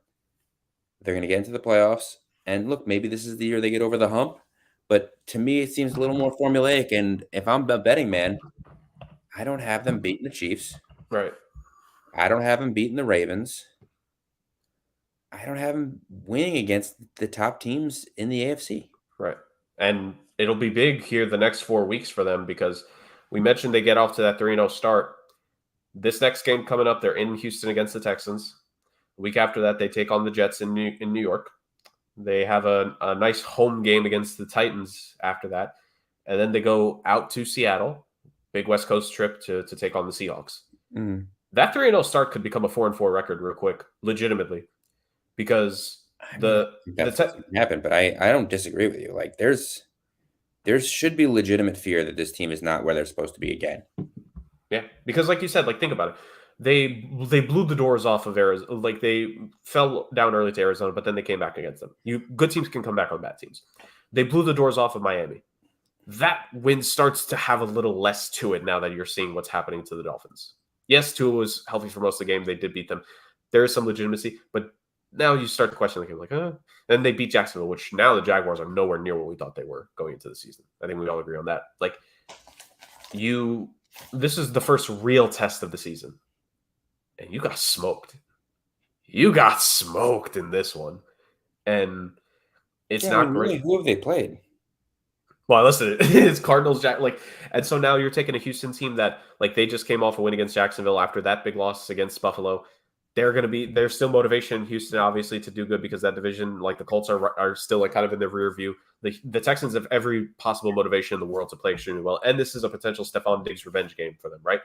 They're going to get into the playoffs. And look, maybe this is the year they get over the hump. But to me, it seems a little more formulaic. And if I'm a betting man, I don't have them beating the Chiefs. Right. I don't have them beating the Ravens. I don't have them winning against the top teams in the AFC. Right. And it'll be big here the next 4 weeks for them because we mentioned they get off to that 3-0 start. This next game coming up, they're in Houston against the Texans. The week after that, they take on the Jets in New York. They have a nice home game against the Titans after that. And then they go out to Seattle, big West Coast trip to take on the Seahawks. Mm-hmm. That 3-0 start could become a 4-4 record real quick, legitimately. Because happen, but I don't disagree with you. Like there should be legitimate fear that this team is not where they're supposed to be again. Yeah, because like you said, think about it. They blew the doors off of Arizona. Like they fell down early to Arizona, but then they came back against them. Good teams can come back on bad teams. They blew the doors off of Miami. That win starts to have a little less to it now that you're seeing what's happening to the Dolphins. Yes, Tua was healthy for most of the game. They did beat them. There is some legitimacy, but now you start to question the game, like, Then they beat Jacksonville, which now the Jaguars are nowhere near what we thought they were going into the season. I think we all agree on that. Like, this is the first real test of the season, and you got smoked. You got smoked in this one, and it's not great. Really, who have they played? Well, listen, it's Cardinals, and so now you're taking a Houston team that, like, they just came off a win against Jacksonville after that big loss against Buffalo. There's still motivation in Houston, obviously, to do good because that division, like the Colts, are still like kind of in the rear view. The Texans have every possible motivation in the world to play extremely well, and this is a potential Stephon Diggs revenge game for them, right?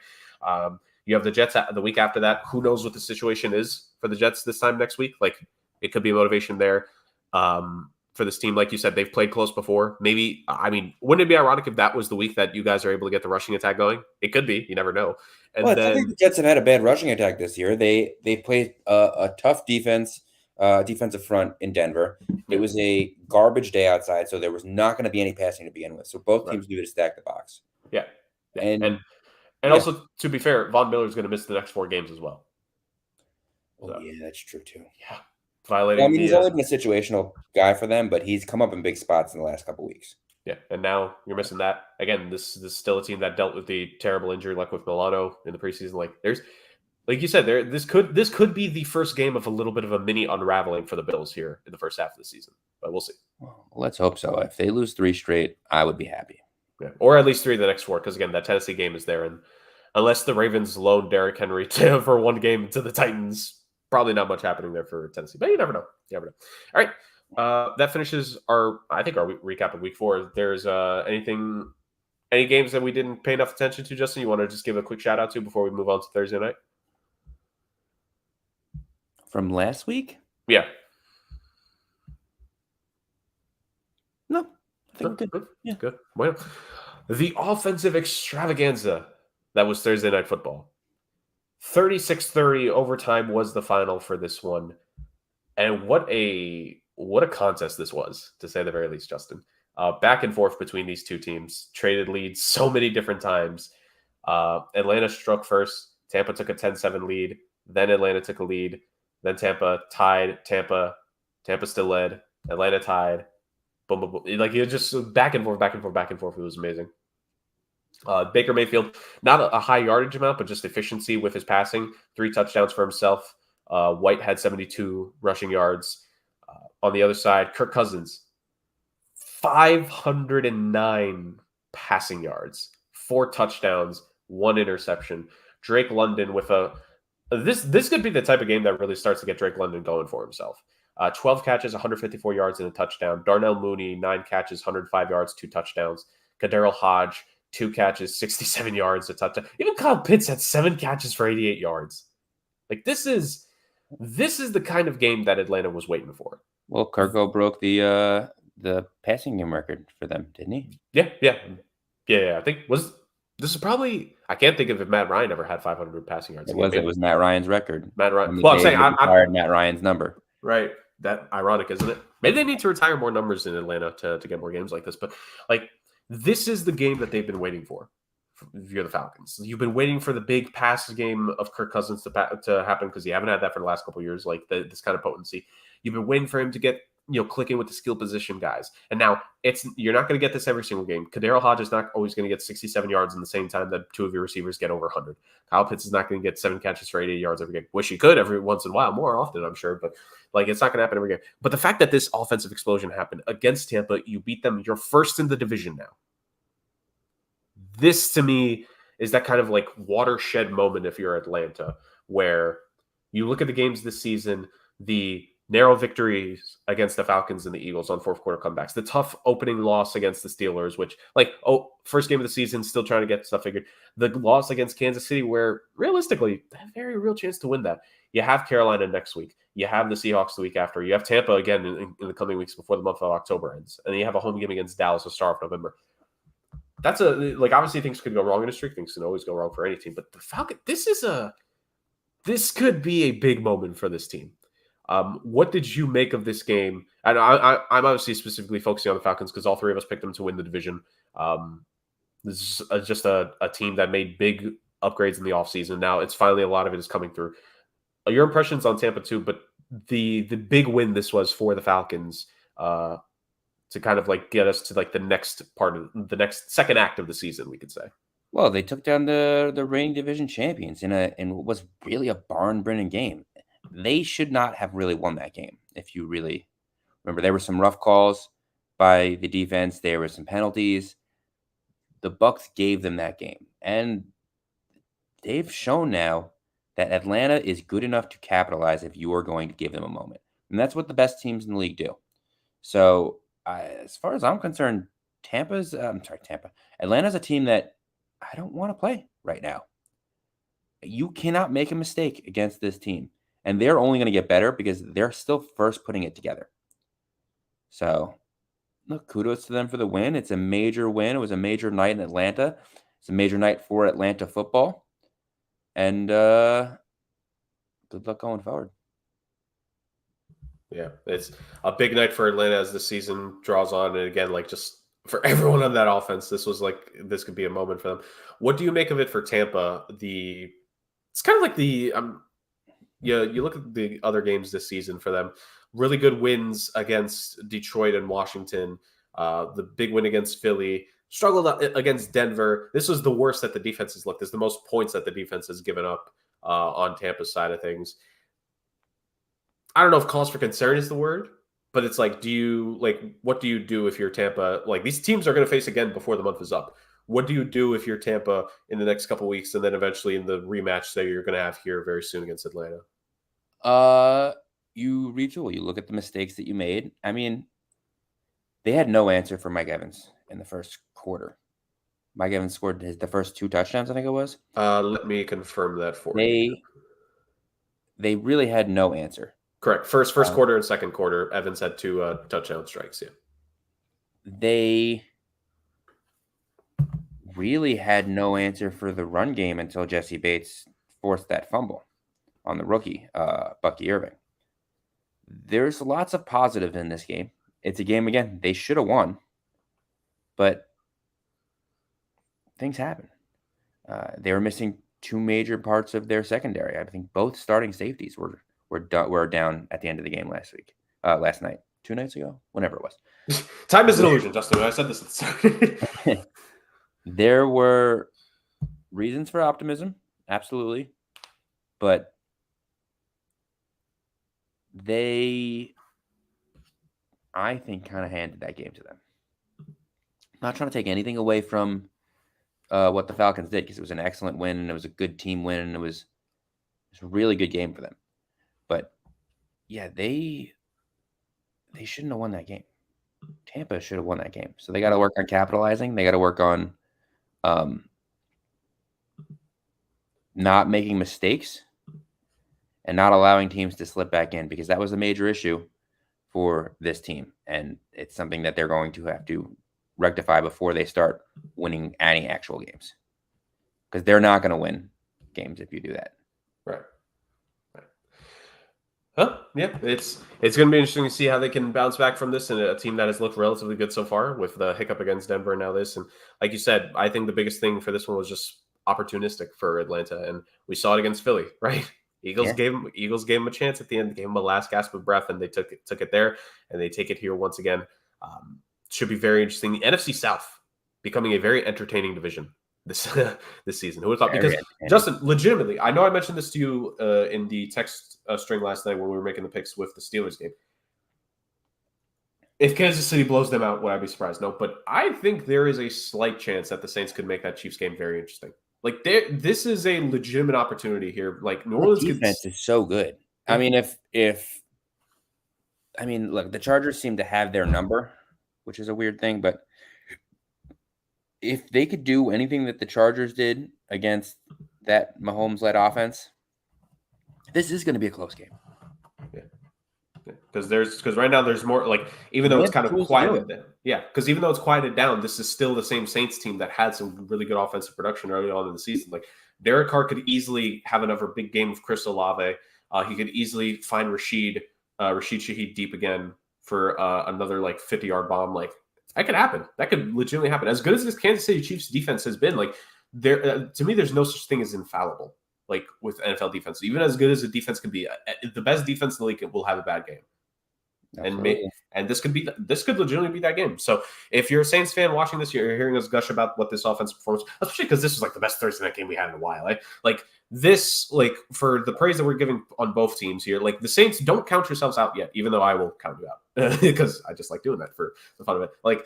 You have the Jets the week after that. Who knows what the situation is for the Jets this time next week? Like, it could be motivation there. For this team, like you said, they've played close before. Maybe, I mean, wouldn't it be ironic if that was the week that you guys are able to get the rushing attack going? It could be. You never know. And I think the Jets have had a bad rushing attack this year. They played a tough defensive front in Denver. It was a garbage day outside, so there was not going to be any passing to begin with. So both teams do to stack the box. Yeah. And also, to be fair, Von Miller is going to miss the next 4 games as well. Oh, yeah, that's true too. Yeah. Violating he's only been a situational guy for them, but he's come up in big spots in the last couple of weeks. Yeah, and now you're missing that. Again, this is still a team that dealt with the terrible injury like with Milano in the preseason. Like, there's, like you said, this could be the first game of a little bit of a mini unraveling for the Bills here in the first half of the season. But we'll see. Well, let's hope so. If they lose 3 straight, I would be happy. Yeah, or at least 3 of the next 4, because again, that Tennessee game is there, and unless the Ravens loan Derrick Henry for 1 game to the Titans, probably not much happening there for Tennessee. But you never know. All right. That finishes our recap of week 4. There's any games that we didn't pay enough attention to, Justin, you want to just give a quick shout out to before we move on to Thursday night? From last week? Yeah. No. I think good. Yeah. Good. Well, the offensive extravaganza that was Thursday Night Football. 36-30 overtime was the final for this one. And what a contest this was, to say the very least, Justin. Back and forth between these two teams, traded leads so many different times. Atlanta struck first. Tampa took a 10-7 lead. Then Atlanta took a lead. Then Tampa tied. Tampa still led. Atlanta tied. Boom, boom, boom. Like, it just back and forth. It was amazing. Baker Mayfield, not a high yardage amount, but just efficiency with his passing. 3 touchdowns for himself. White had 72 rushing yards. On the other side, Kirk Cousins, 509 passing yards, 4 touchdowns, 1 interception. Drake London with this could be the type of game that really starts to get Drake London going for himself. 12 catches, 154 yards, and a touchdown. Darnell Mooney, 9 catches, 105 yards, 2 touchdowns. Kaderil Hodge, 2 catches, 67 yards, a touchdown. Even Kyle Pitts had 7 catches for 88 yards. Like, this is the kind of game that Atlanta was waiting for. Well, Kirko broke the passing game record for them, didn't he? Yeah. I think this is probably, I can't think of if Matt Ryan ever had 500 passing yards. It was Matt Ryan's record. Matt Ryan. Well, I'm saying I retired Matt Ryan's number. Right. That ironic, isn't it? Maybe they need to retire more numbers in Atlanta to get more games like this. But like, this is the game that they've been waiting for. If you're the Falcons, you've been waiting for the big pass game of Kirk Cousins to happen, because you haven't had that for the last couple of years. Like, this kind of potency, you've been waiting for him to get clicking with the skill position guys. And now you're not going to get this every single game. Kaderil Hodge is not always going to get 67 yards in the same time that 2 of your receivers get over 100. Kyle Pitts is not going to get 7 catches for 88 yards every game. Wish he could every once in a while, more often, I'm sure, but like, it's not going to happen every game. But the fact that this offensive explosion happened against Tampa, you beat them. You're first in the division now. This, to me, is that kind of like watershed moment if you're Atlanta, where you look at the games this season, the narrow victories against the Falcons and the Eagles on 4th quarter comebacks, the tough opening loss against the Steelers, which, first game of the season, still trying to get stuff figured. The loss against Kansas City, where realistically, they have a very real chance to win that. You have Carolina next week. You have the Seahawks the week after. You have Tampa again in the coming weeks before the month of October ends. And then you have a home game against Dallas to start of November. That's obviously things could go wrong in a streak. Things can always go wrong for any team. But the Falcons, this could be a big moment for this team. What did you make of this game? And I'm obviously specifically focusing on the Falcons because all 3 of us picked them to win the division. This is just a team that made big upgrades in the offseason. Now it's finally a lot of it is coming through. Your impressions on Tampa too, but the big win this was for the Falcons to kind of like get us to like the next part of the next second act of the season, we could say. Well, they took down the reigning division champions in what was really a barn-burning game. They should not have really won that game. If you really remember, there were some rough calls by the defense. There were some penalties. The Bucs gave them that game, and they've shown now that Atlanta is good enough to capitalize if you are going to give them a moment, and that's what the best teams in the league do. So, as far as I'm concerned, Atlanta's a team that I don't want to play right now. You cannot make a mistake against this team, and they're only going to get better because they're still first putting it together. So, look, kudos to them for the win. It's a major win. It was a major night in Atlanta. It's a major night for Atlanta football. And good luck going forward. Yeah, it's a big night for Atlanta as the season draws on. And again, like just for everyone on that offense, this could be a moment for them. What do you make of it for Tampa? It's kind of like you look at the other games this season for them. Really good wins against Detroit and Washington. The big win against Philly. Struggled against Denver. This was the worst that the defense has looked. This is the most points that the defense has given up on Tampa's side of things. I don't know if cause for concern is the word, but it's like, what do you do if you're Tampa? Like these teams are going to face again before the month is up. What do you do if you're Tampa in the next couple of weeks and then eventually in the rematch that you're going to have here very soon against Atlanta? You retool. You look at the mistakes that you made. I mean, they had no answer for Mike Evans in the first quarter. Mike Evans scored the first 2 touchdowns, I think it was. Let me confirm that for you. They really had no answer. Correct. First quarter and second quarter, Evans had 2 touchdown strikes. Yeah. They really had no answer for the run game until Jesse Bates forced that fumble on the rookie, Bucky Irving. There's lots of positive in this game. It's a game, again, they should have won, but things happen. They were missing 2 major parts of their secondary. I think both starting safeties were down at the end of the game last night, 2 nights ago, whenever it was. Time is an illusion, Justin. I said this at the start. There were reasons for optimism, absolutely, but they, I think, kind of handed that game to them. Not trying to take anything away from what the Falcons did, because it was an excellent win and it was a good team win and it was a really good game for them. But yeah, they shouldn't have won that game. Tampa should have won that game. So they got to work on capitalizing. They got to work on not making mistakes and not allowing teams to slip back in, because that was a major issue for this team. And it's something that they're going to have to rectify before they start winning any actual games, because they're not going to win games if you do that. Right. Huh? Yeah, it's going to be interesting to see how they can bounce back from this, and a team that has looked relatively good so far with the hiccup against Denver and now this. And like you said, I think the biggest thing for this one was just opportunistic for Atlanta, and we saw it against Philly, right? Eagles gave him a chance at the end, gave him a last gasp of breath, and they took it there, and they take it here once again. Should be very interesting. The NFC South becoming a very entertaining division this season. Who would have thought? Because Justin, legitimately, I know I mentioned this to you in the text string last night when we were making the picks with the Steelers game. If Kansas City blows them out, would I be surprised? No, but I think there is a slight chance that the Saints could make that Chiefs game very interesting. Like this is a legitimate opportunity here. Like New Orleans defense is so good. I mean, look, the Chargers seem to have their number, which is a weird thing, but if they could do anything that the Chargers did against that Mahomes-led offense, this is going to be a close game. Yeah. Because right now there's more, like, even though it's kind of quieted down. Yeah, because even though it's quieted down, this is still the same Saints team that had some really good offensive production early on in the season. Like Derek Carr could easily have another big game with Chris Olave. He could easily find Rashid Shaheed deep again for another like 50-yard bomb. Like that could happen. That could legitimately happen. As good as this Kansas City Chiefs defense has been, like to me, there's no such thing as infallible. Like with NFL defense, even as good as a defense can be, the best defense in the league will have a bad game. And this could legitimately be that game. So if you're a Saints fan watching this, you're hearing us gush about what this offensive performance, especially because this was like the best Thursday night game we had in a while. Like this, like for the praise that we're giving on both teams here, like the Saints, don't count yourselves out yet, even though I will count you out because I just like doing that for the fun of it. Like,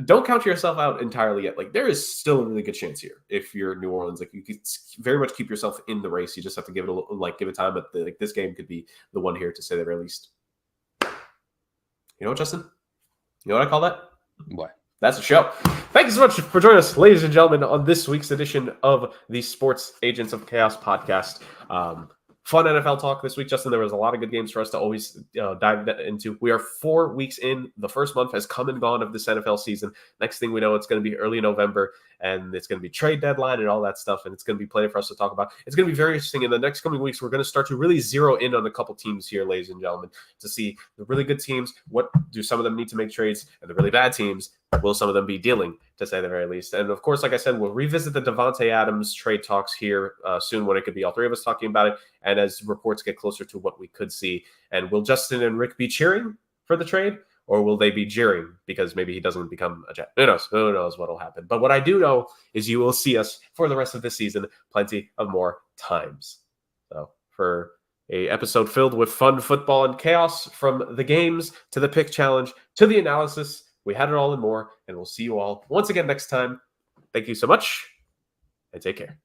don't count yourself out entirely yet. Like there is still a really good chance here if you're New Orleans. Like you could very much keep yourself in the race. You just have to give it time. But like this game could be the one here to say the very least. You know what, Justin? You know what I call that? What? That's a show. Thank you so much for joining us, ladies and gentlemen, on this week's edition of the Sports Agents of Chaos podcast. Fun NFL talk this week, Justin. There was a lot of good games for us to always dive into. We are 4 weeks in. The first month has come and gone of this NFL season. Next thing we know, it's going to be early November, and it's going to be trade deadline and all that stuff, and it's going to be plenty for us to talk about. It's going to be very interesting. In the next coming weeks, we're going to start to really zero in on a couple teams here, ladies and gentlemen, to see the really good teams. What do some of them need to make trades? And the really bad teams, will some of them be dealing, to say the very least? And of course, like I said, we'll revisit the Davante Adams trade talks here soon, when it could be all three of us talking about it, and as reports get closer to what we could see. And will Justin and Rick be cheering for the trade, or will they be jeering because maybe he doesn't become a Jet? Who knows what will happen. But what I do know is you will see us for the rest of this season plenty of more times. So for a episode filled with fun football and chaos, from the games to the pick challenge to the analysis, we had it all and more, and we'll see you all once again next time. Thank you so much, and take care.